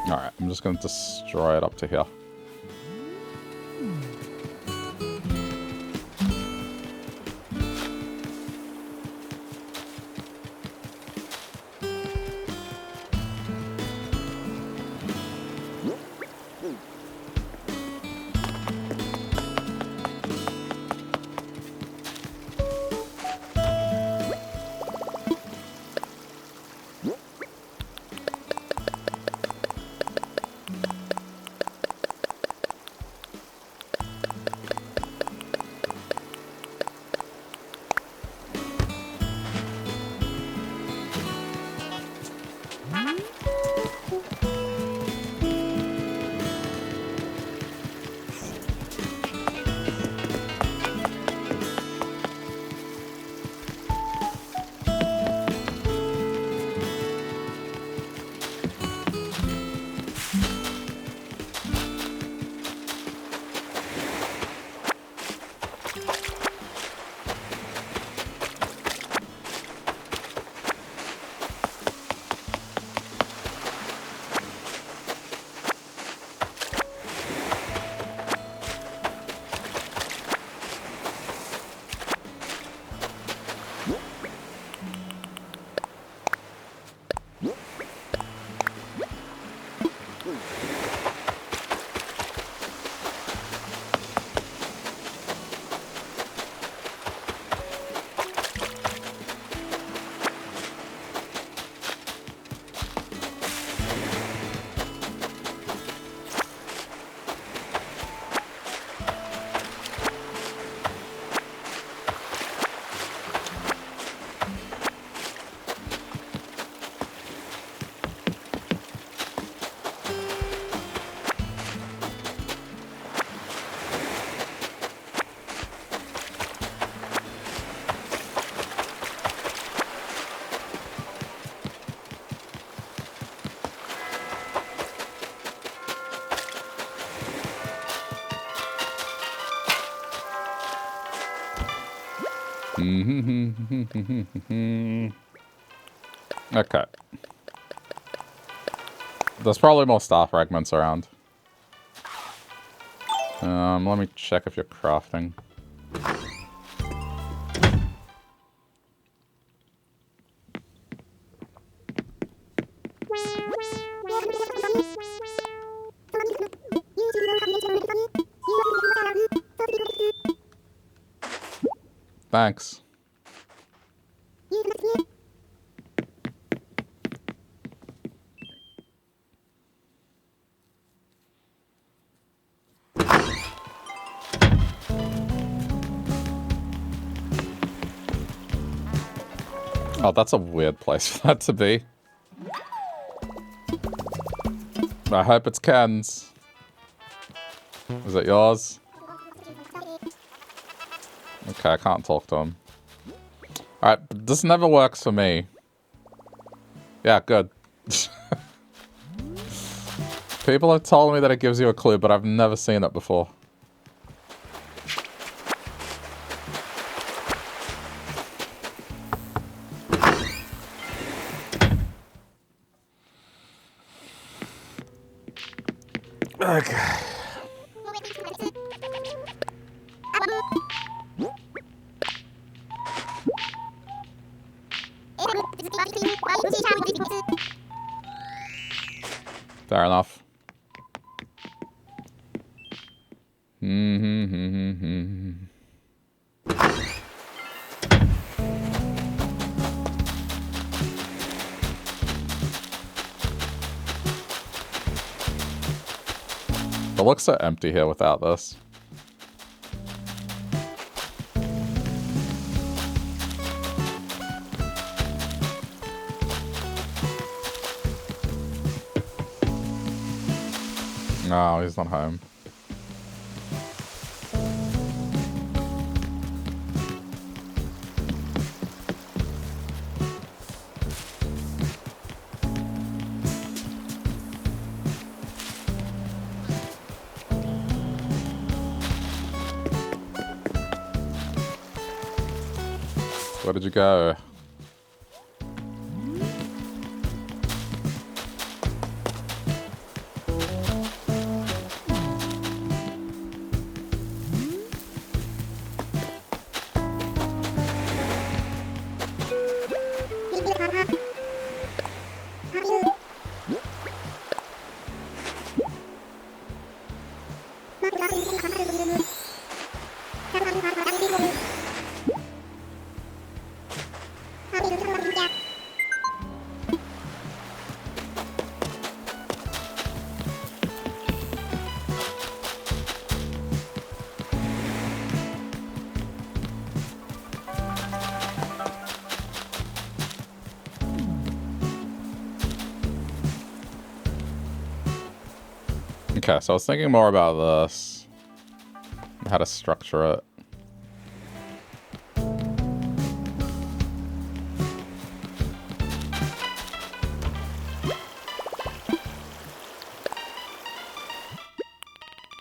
A: Alright, I'm just going to destroy it up to here. Okay. There's probably more star fragments around. Let me check if you're crafting. Thanks. Oh, that's a weird place for that to be. I hope it's Ken's. Is it yours? Okay, I can't talk to him. Alright, this never works for me. Yeah, good. People have told me that it gives you a clue, but I've never seen it before. Okay. Fair enough. It looks so empty here without this. No, he's not home. Where did you go? Okay, so I was thinking more about this. How to structure it.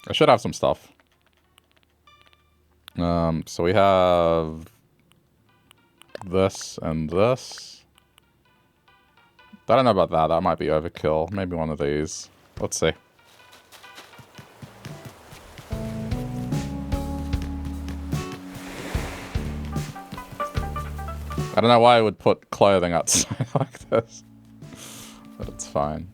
A: I should have some stuff. So we have this and this. I don't know about that. That might be overkill. Maybe one of these. Let's see. I don't know why I would put clothing outside like this, but it's fine.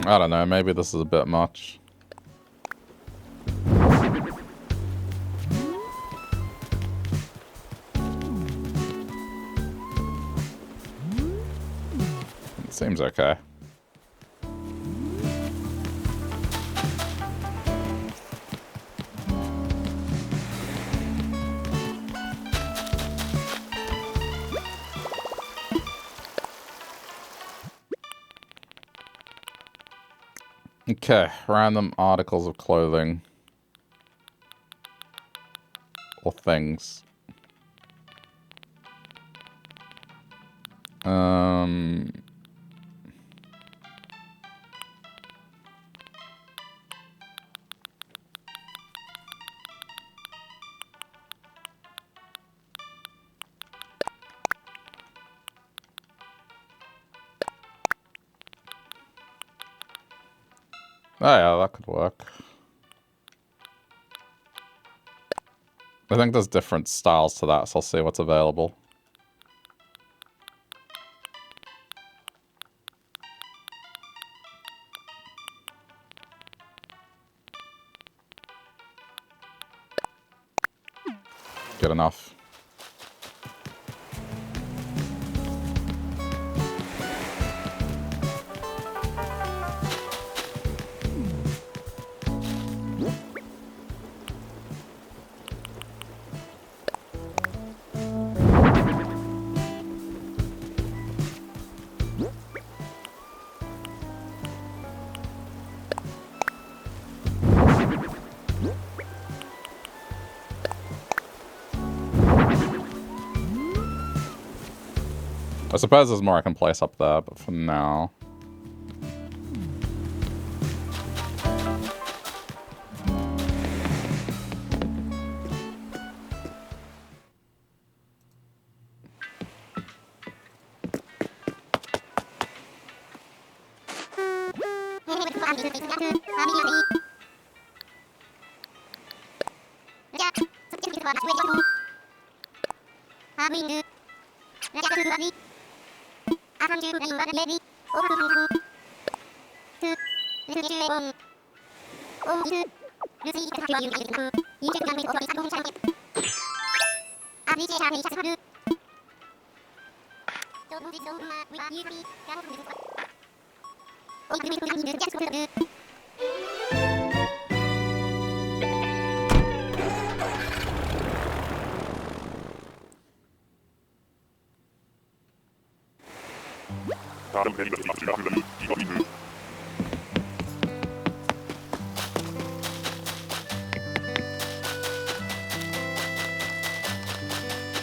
A: I don't know, maybe this is a bit much. Seems okay. Okay, random articles of clothing. Or things. Oh yeah, that could work. I think there's different styles to that, so I'll see what's available. Good enough. I suppose there's more I can place up there, but for now...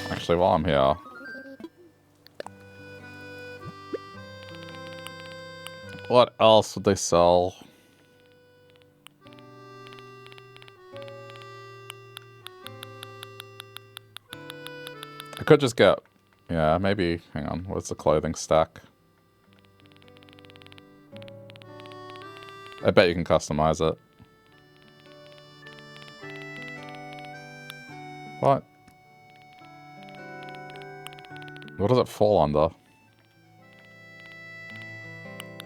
A: Actually, while I'm here... What else would they sell? I could just get... Yeah, maybe... Hang on, what's the clothing stack? I bet you can customize it. What? What does it fall under?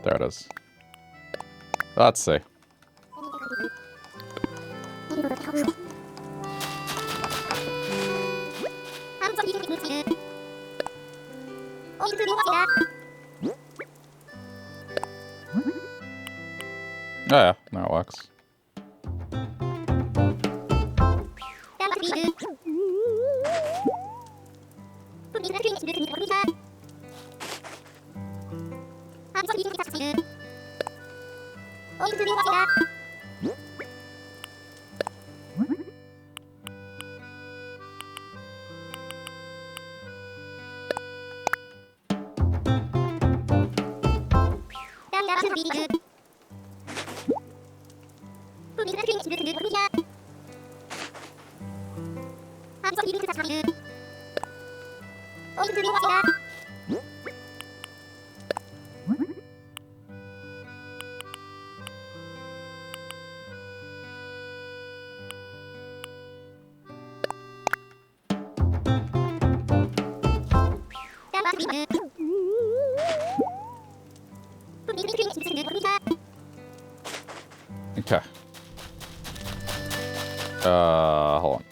A: There it is. Let's see. Oh yeah, now it works. Okay. Hold on.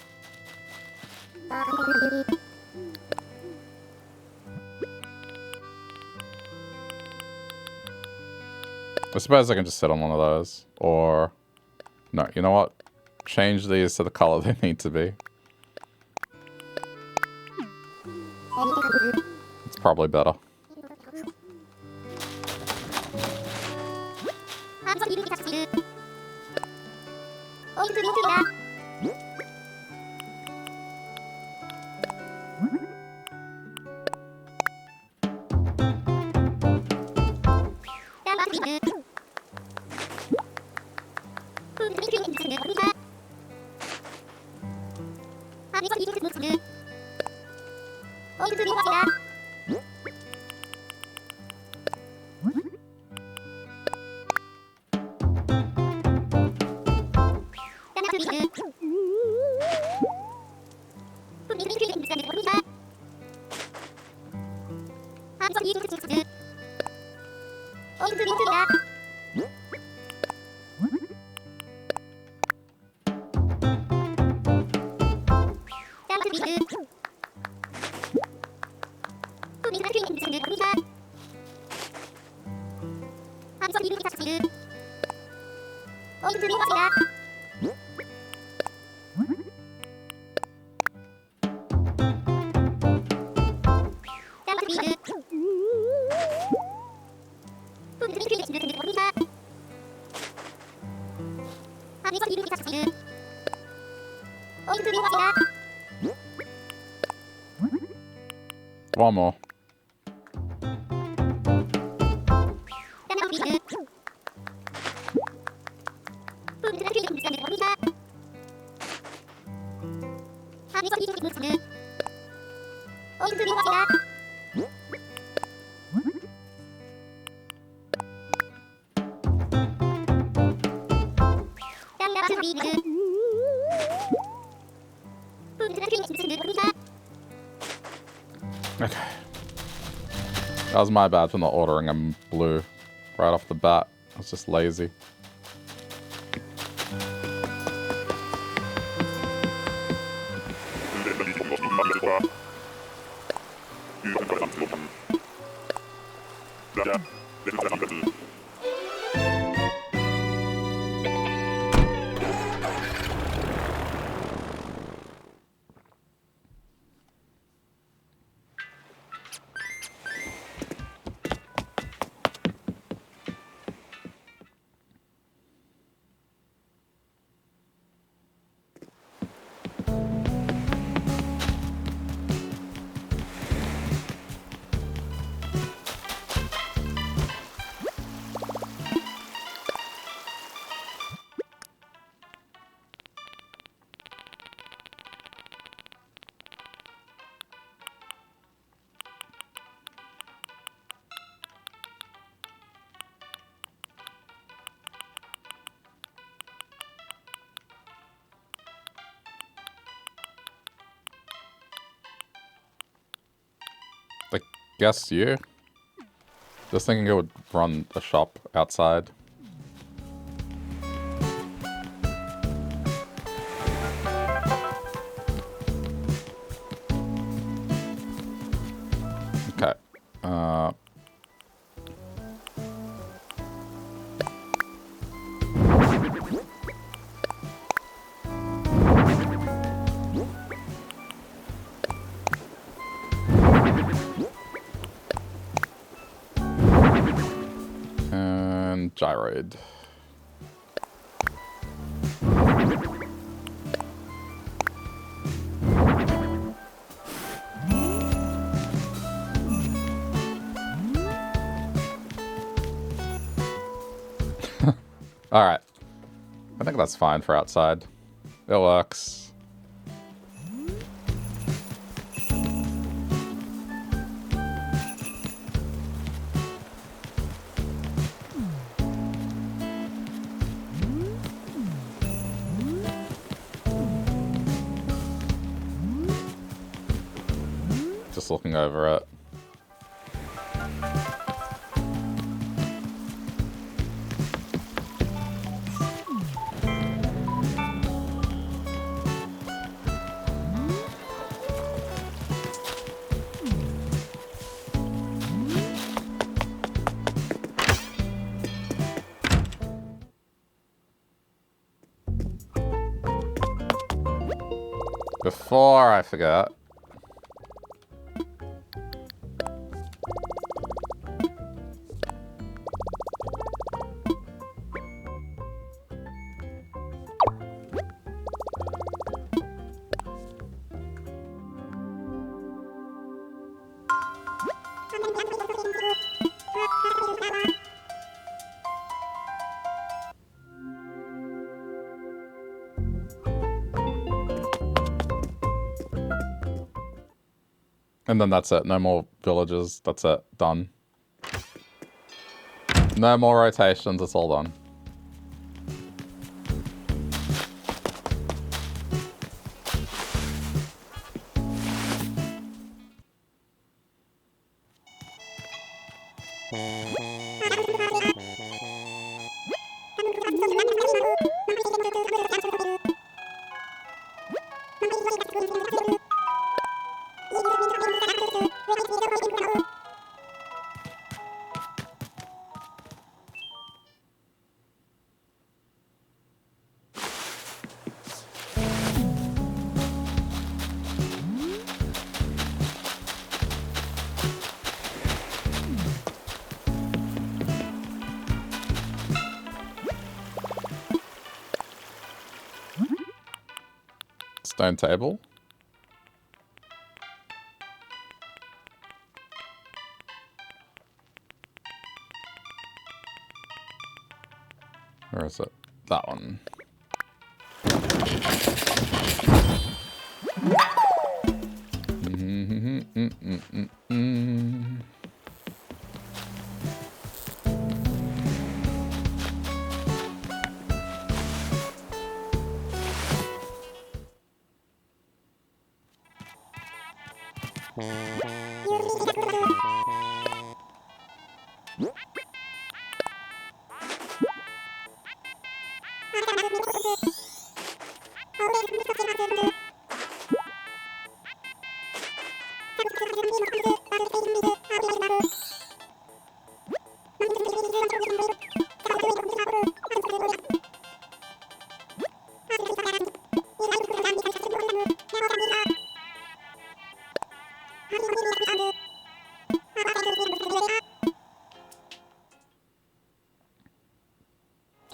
A: I suppose I can just sit on one of those. Or... No, you know what? Change these to the color they need to be. It's probably better. One more. Okay. That was my bad for not ordering them blue right off the bat. I was just lazy. I guess you. Just thinking it would run a shop outside. Okay. And gyroid. Alright. I think that's fine for outside. It works. Just looking over it. Before I forget, And then that's it. No more villages. That's it. Done. No more rotations. It's all done. Stone table. Where is it? That one.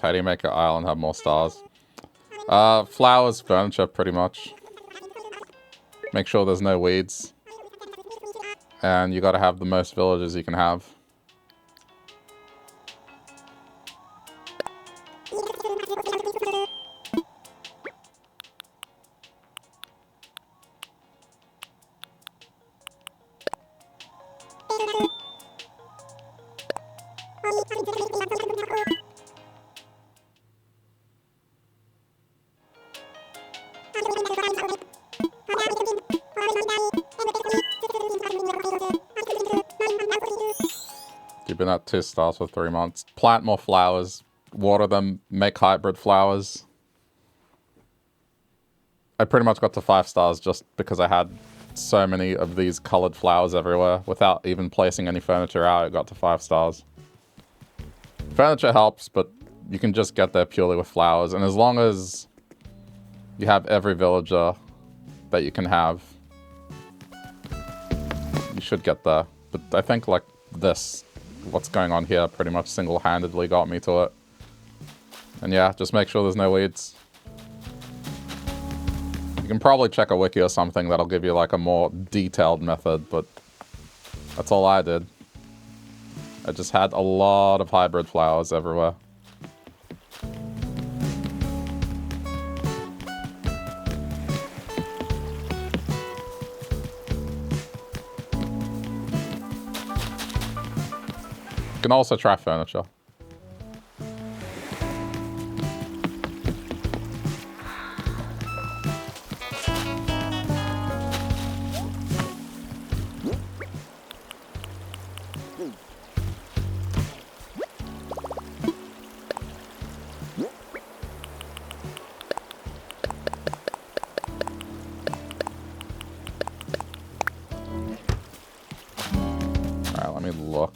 A: How do you make your island have more stars? Flowers, furniture, pretty much. Make sure there's no weeds. And you gotta have the most villages you can have. You've been at 2 stars for 3 months. Plant more flowers. Water them. Make hybrid flowers. I pretty much got to 5 stars just because I had so many of these colored flowers everywhere. Without even placing any furniture out, it got to 5 stars. Furniture helps, but you can just get there purely with flowers. And as long as you have every villager that you can have, you should get there. But I think like this, what's going on here pretty much single-handedly got me to it. And yeah, just make sure there's no weeds. You can probably check a wiki or something that'll give you like a more detailed method, but that's all I did. I just had a lot of hybrid flowers everywhere. You can also try furniture.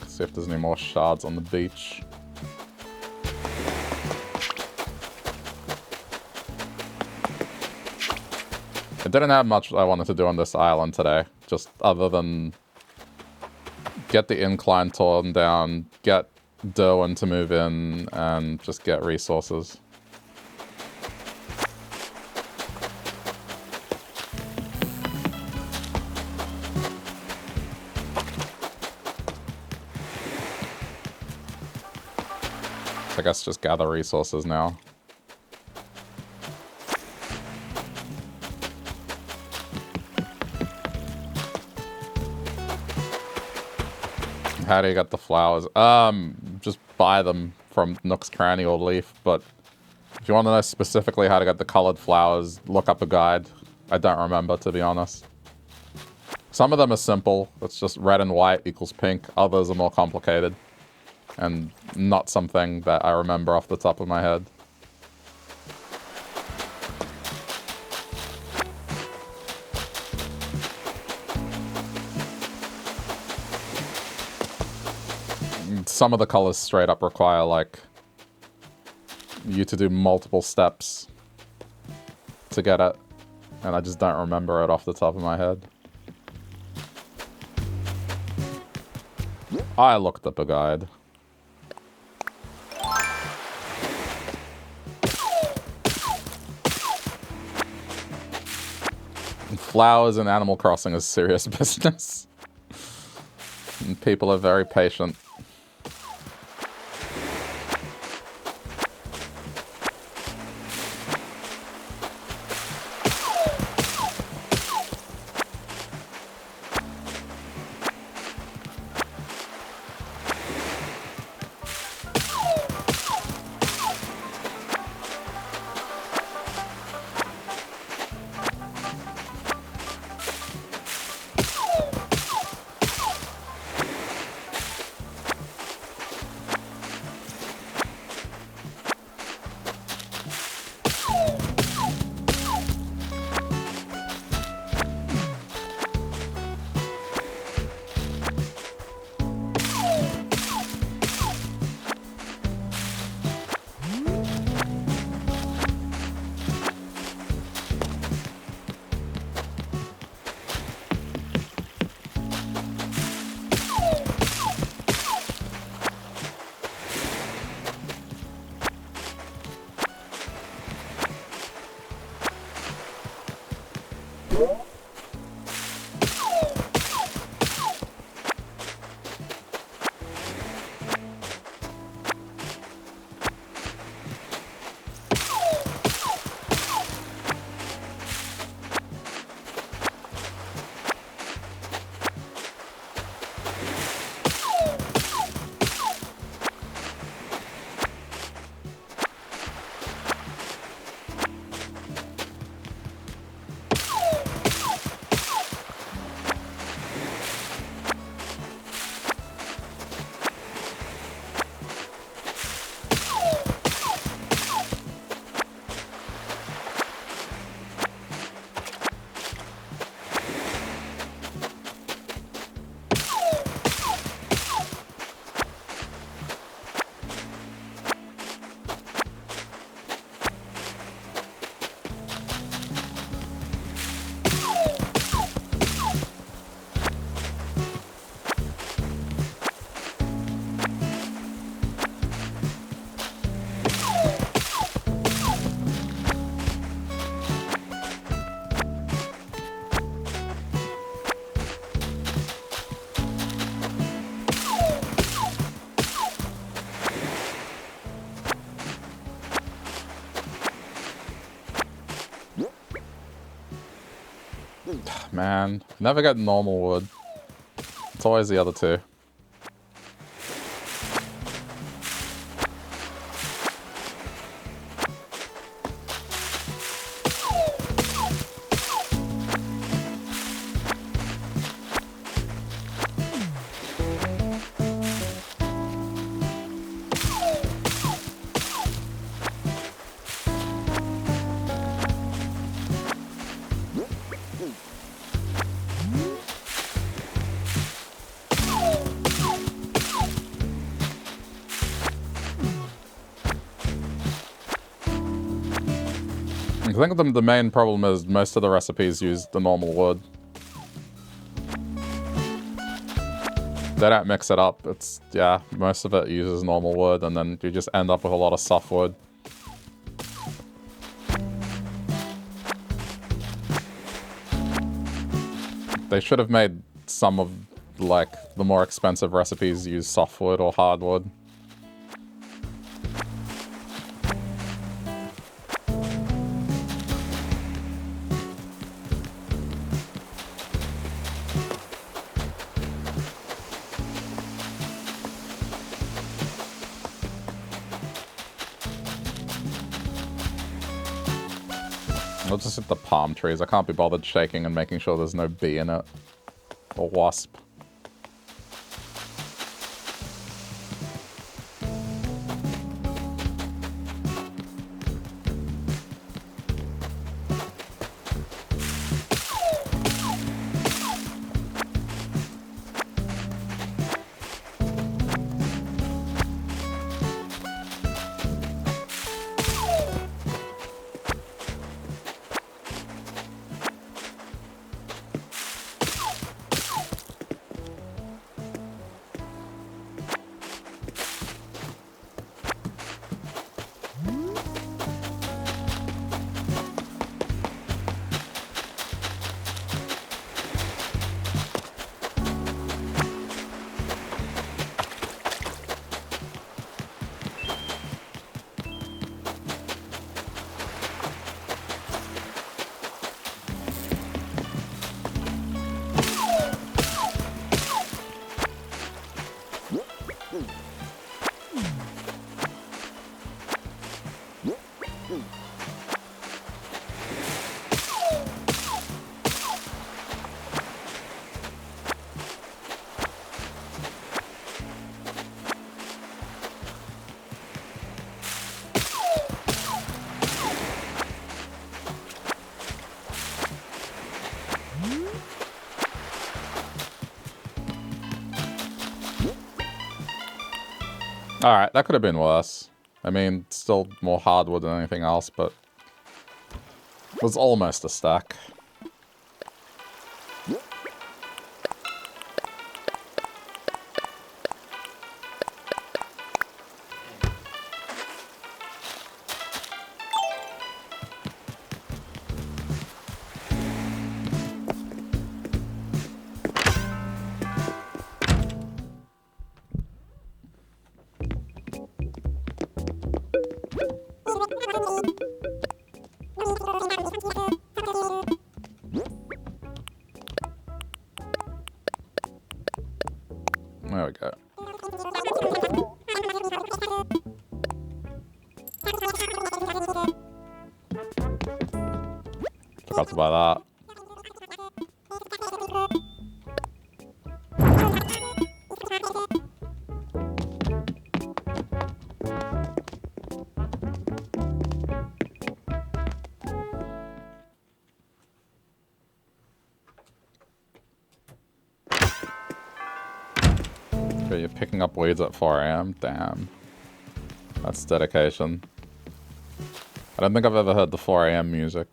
A: See if there's any more shards on the beach. I didn't have much I wanted to do on this island today, just other than get the incline torn down, get Derwin to move in, and just get resources. I guess just gather resources now. How do you get the flowers? Just buy them from Nook's Cranny or Leaf, but if you want to know specifically how to get the colored flowers, look up a guide. I don't remember, to be honest. Some of them are simple. It's just red and white equals pink. Others are more complicated. And not something that I remember off the top of my head. Some of the colors straight up require, like, you to do multiple steps to get it. And I just don't remember it off the top of my head. I looked up a guide. Flowers in Animal Crossing is serious business. And people are very patient. Man, never get normal wood. It's always the other two. I think the main problem is most of the recipes use the normal wood. They don't mix it up. It's, yeah, most of it uses normal wood, and then you just end up with a lot of softwood. They should have made some of, like, the more expensive recipes use softwood or hardwood. I'll just hit the palm trees. I can't be bothered shaking and making sure there's no bee in it. Or wasp. Alright, that could have been worse. I mean, still more hardwood than anything else, but it was almost a stack. There we go. Forgot to buy that. Okay, you're picking up weeds at 4 AM? Damn. That's dedication. I don't think I've ever heard the 4 AM music.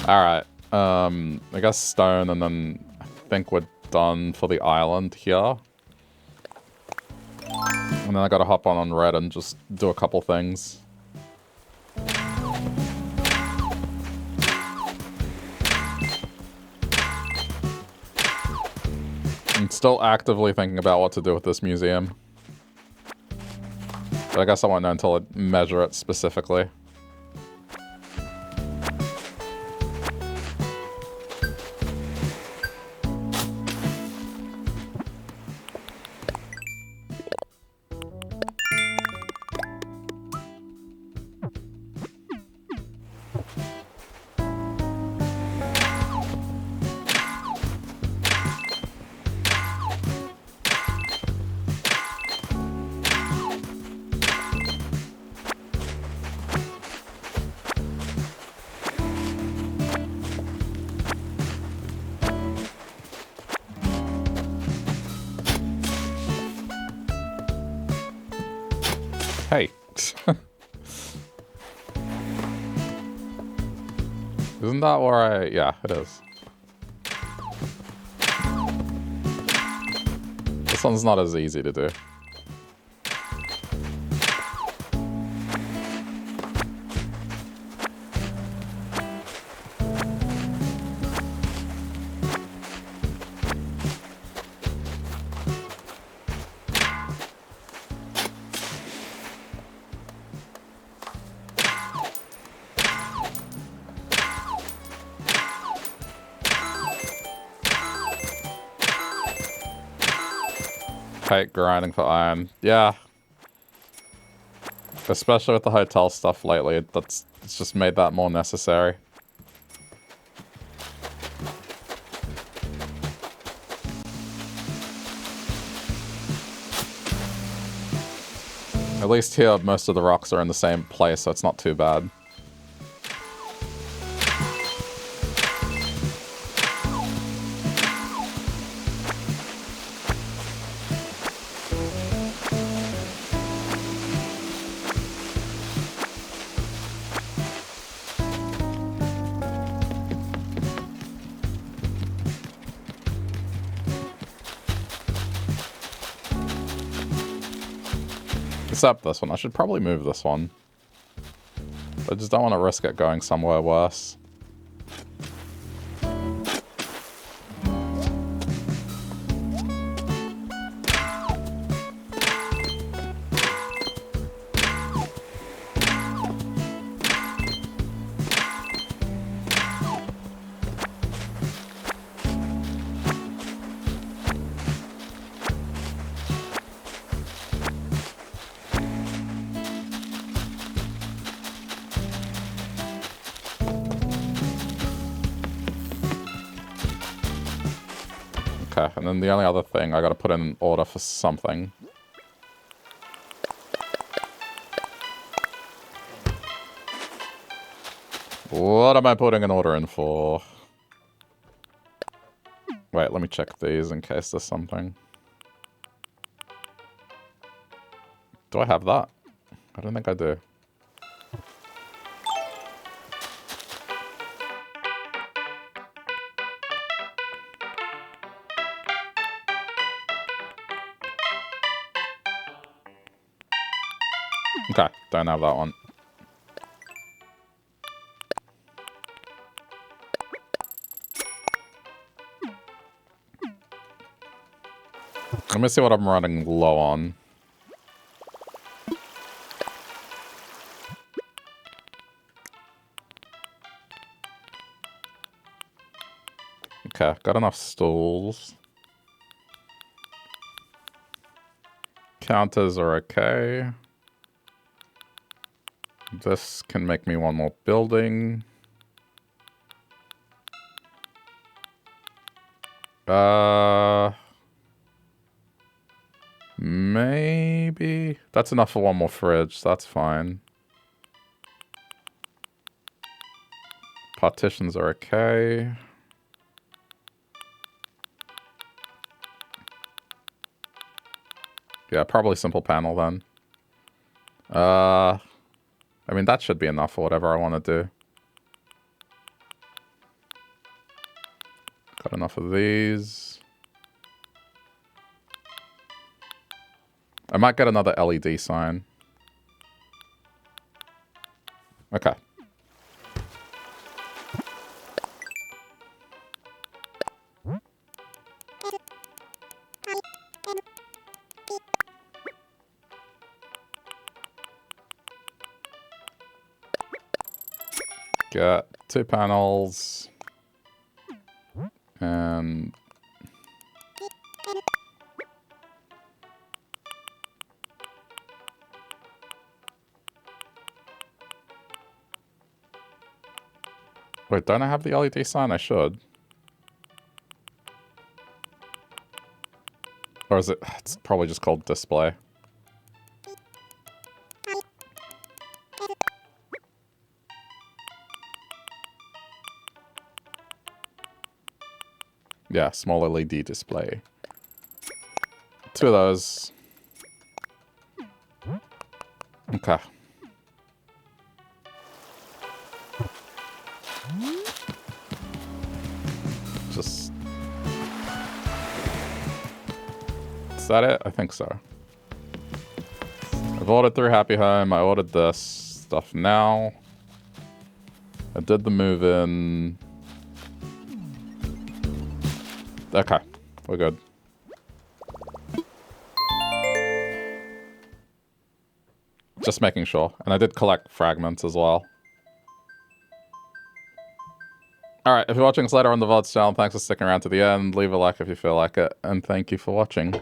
A: Alright, I guess stone, and then I think we're done for the island here. And then I gotta hop on red and just do a couple things. I'm still actively thinking about what to do with this museum. But I guess I won't know until I measure it specifically. Hey. Isn't that where I... Yeah, it is. This one's not as easy to do. Grinding for iron. Yeah. Especially with the hotel stuff lately, it's just made that more necessary. At least here, most of the rocks are in the same place, so it's not too bad. Except this one. I should probably move this one. I just don't want to risk it going somewhere worse. And then the only other thing, I gotta put in an order for something. What am I putting an order in for? Wait, let me check these in case there's something. Do I have that? I don't think I do. Okay, don't have that one. Let me see what I'm running low on. Okay, got enough stools. Counters are okay. This can make me one more building. Maybe. That's enough for one more fridge. That's fine. Partitions are okay. Yeah, probably simple panel then. I mean, that should be enough for whatever I want to do. Got enough of these. I might get another LED sign. Okay. Got 2 panels. And wait, don't I have the LED sign? I should. Or is it? It's probably just called display. Yeah, small LED display. 2 of those. Okay. Just... Is that it? I think so. I've ordered through Happy Home. I ordered this stuff now. I did the move-in. Okay, we're good. Just making sure. And I did collect fragments as well. Alright, if you're watching this later on the VODs channel, thanks for sticking around to the end. Leave a like if you feel like it. And thank you for watching.